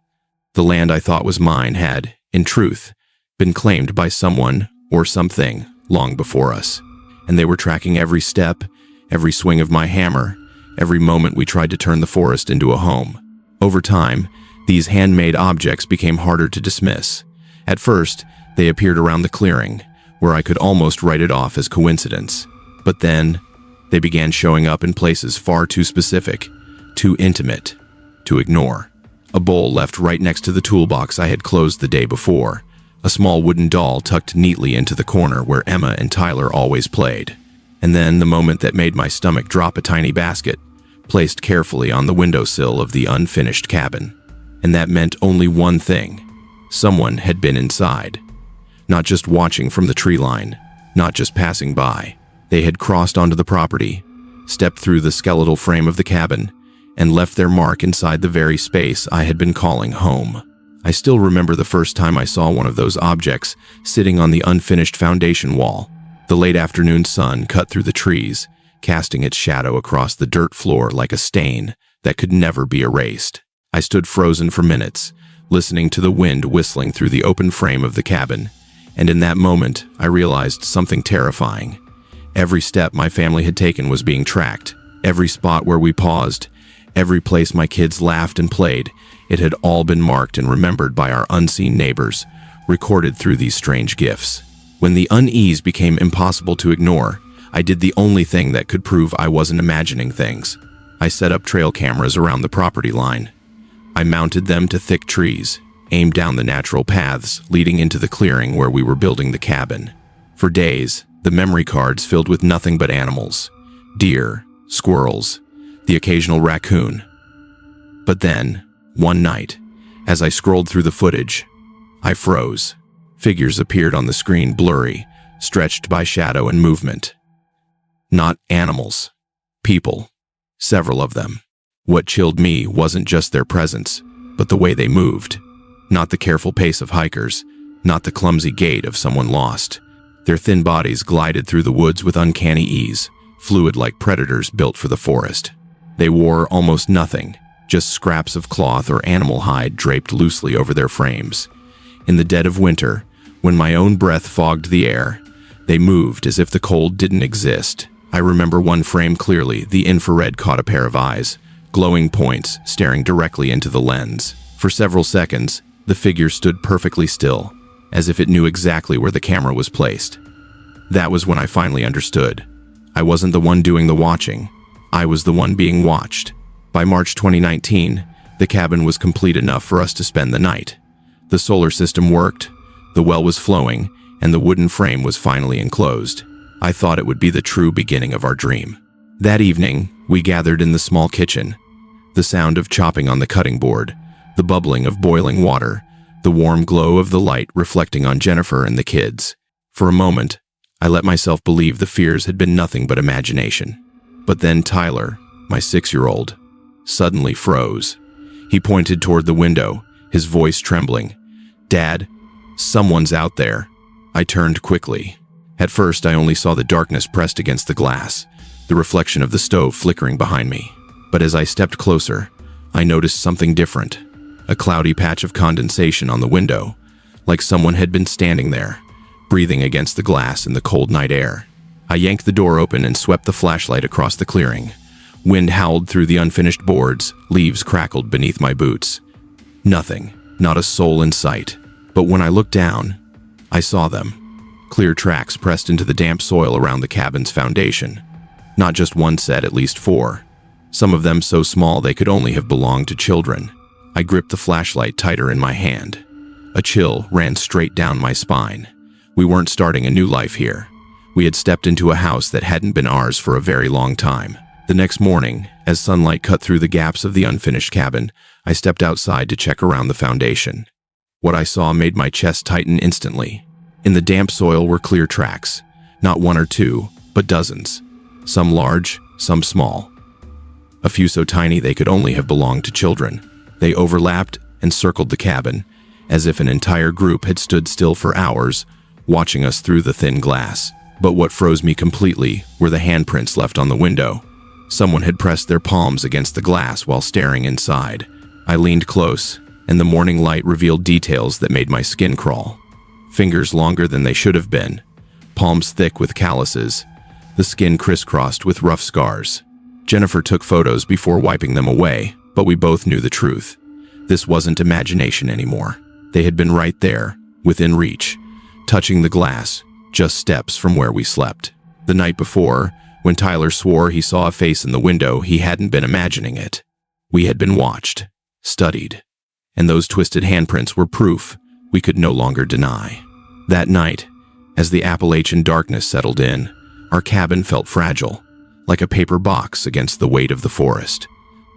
The land I thought was mine had, in truth, been claimed by someone or something long before us, and they were tracking every step, every swing of my hammer, every moment we tried to turn the forest into a home. Over time, these handmade objects became harder to dismiss. At first, they appeared around the clearing, where I could almost write it off as coincidence. But then, they began showing up in places far too specific, too intimate, to ignore. A bowl left right next to the toolbox I had closed the day before, a small wooden doll tucked neatly into the corner where Emma and Tyler always played. And then the moment that made my stomach drop, a tiny basket, placed carefully on the windowsill of the unfinished cabin. And that meant only one thing. Someone had been inside. Not just watching from the tree line, not just passing by. They had crossed onto the property, stepped through the skeletal frame of the cabin, and left their mark inside the very space I had been calling home. I still remember the first time I saw one of those objects sitting on the unfinished foundation wall. The late afternoon sun cut through the trees, casting its shadow across the dirt floor like a stain that could never be erased. I stood frozen for minutes, listening to the wind whistling through the open frame of the cabin, and in that moment, I realized something terrifying. Every step my family had taken was being tracked. Every spot where we paused, every place my kids laughed and played, it had all been marked and remembered by our unseen neighbors, recorded through these strange gifts. When the unease became impossible to ignore, I did the only thing that could prove I wasn't imagining things. I set up trail cameras around the property line. I mounted them to thick trees, aimed down the natural paths leading into the clearing where we were building the cabin. For days, the memory cards filled with nothing but animals, deer, squirrels, the occasional raccoon. But then, one night, as I scrolled through the footage, I froze. Figures appeared on the screen blurry, stretched by shadow and movement. Not animals, people, several of them. What chilled me wasn't just their presence, but the way they moved. Not the careful pace of hikers, not the clumsy gait of someone lost. Their thin bodies glided through the woods with uncanny ease, fluid like predators built for the forest. They wore almost nothing, just scraps of cloth or animal hide draped loosely over their frames. In the dead of winter, when my own breath fogged the air, they moved as if the cold didn't exist. I remember one frame clearly. The infrared caught a pair of eyes, glowing points staring directly into the lens. For several seconds, the figure stood perfectly still, as if it knew exactly where the camera was placed. That was when I finally understood. I wasn't the one doing the watching. I was the one being watched. By March 2019, the cabin was complete enough for us to spend the night. The solar system worked, the well was flowing, and the wooden frame was finally enclosed. I thought it would be the true beginning of our dream. That evening, we gathered in the small kitchen. The sound of chopping on the cutting board, the bubbling of boiling water, the warm glow of the light reflecting on Jennifer and the kids. For a moment, I let myself believe the fears had been nothing but imagination. But then Tyler, my 6-year-old, suddenly froze. He pointed toward the window, his voice trembling. "Dad, someone's out there." I turned quickly, At first, I only saw the darkness pressed against the glass, the reflection of the stove flickering behind me. But as I stepped closer, I noticed something different. A cloudy patch of condensation on the window, like someone had been standing there, breathing against the glass in the cold night air. I yanked the door open and swept the flashlight across the clearing. Wind howled through the unfinished boards, leaves crackled beneath my boots. Nothing, not a soul in sight. But when I looked down, I saw them. Clear tracks pressed into the damp soil around the cabin's foundation. Not just one set, at least 4. Some of them so small they could only have belonged to children. I gripped the flashlight tighter in my hand. A chill ran straight down my spine. We weren't starting a new life here. We had stepped into a house that hadn't been ours for a very long time. The next morning, as sunlight cut through the gaps of the unfinished cabin, I stepped outside to check around the foundation. What I saw made my chest tighten instantly. In the damp soil were clear tracks, not 1 or 2, but dozens. Some large, some small. A few so tiny they could only have belonged to children. They overlapped and circled the cabin, as if an entire group had stood still for hours, watching us through the thin glass. But what froze me completely were the handprints left on the window. Someone had pressed their palms against the glass while staring inside. I leaned close, and the morning light revealed details that made my skin crawl. Fingers longer than they should have been, palms thick with calluses, the skin crisscrossed with rough scars. Jennifer took photos before wiping them away, but we both knew the truth. This wasn't imagination anymore. They had been right there, within reach, touching the glass, just steps from where we slept. The night before, when Tyler swore he saw a face in the window, he hadn't been imagining it. We had been watched, studied, and those twisted handprints were proof we could no longer deny. That night, as the Appalachian darkness settled in, our cabin felt fragile, like a paper box against the weight of the forest.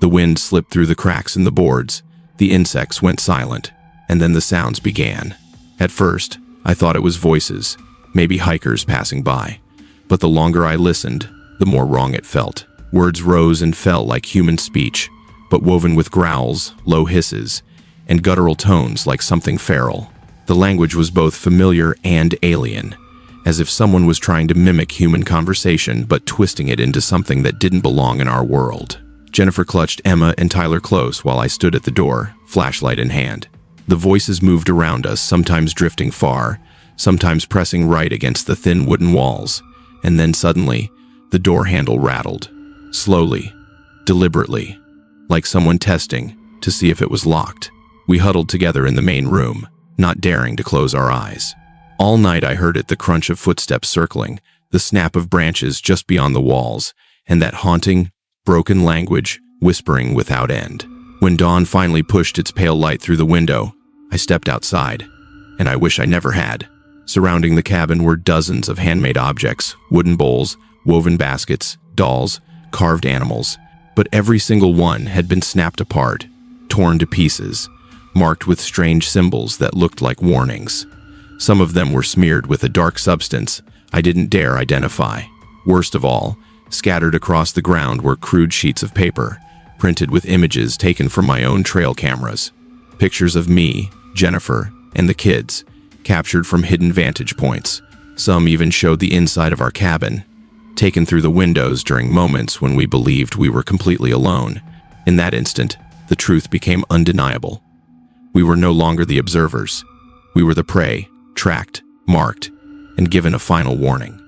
The wind slipped through the cracks in the boards, the insects went silent, and then the sounds began. At first, I thought it was voices, maybe hikers passing by. But the longer I listened, the more wrong it felt. Words rose and fell like human speech, but woven with growls, low hisses, and guttural tones like something feral. The language was both familiar and alien, as if someone was trying to mimic human conversation but twisting it into something that didn't belong in our world. Jennifer clutched Emma and Tyler close while I stood at the door, flashlight in hand. The voices moved around us, sometimes drifting far, sometimes pressing right against the thin wooden walls. And then suddenly, the door handle rattled. Slowly, deliberately, like someone testing to see if it was locked. We huddled together in the main room, not daring to close our eyes. All night I heard it, the crunch of footsteps circling, the snap of branches just beyond the walls, and that haunting, broken language whispering without end. When dawn finally pushed its pale light through the window, I stepped outside, and I wish I never had. Surrounding the cabin were dozens of handmade objects, wooden bowls, woven baskets, dolls, carved animals, but every single one had been snapped apart, torn to pieces, marked with strange symbols that looked like warnings. Some of them were smeared with a dark substance I didn't dare identify. Worst of all, scattered across the ground were crude sheets of paper, printed with images taken from my own trail cameras. Pictures of me, Jennifer, and the kids, captured from hidden vantage points. Some even showed the inside of our cabin, taken through the windows during moments when we believed we were completely alone. In that instant, the truth became undeniable. We were no longer the observers. We were the prey, tracked, marked, and given a final warning.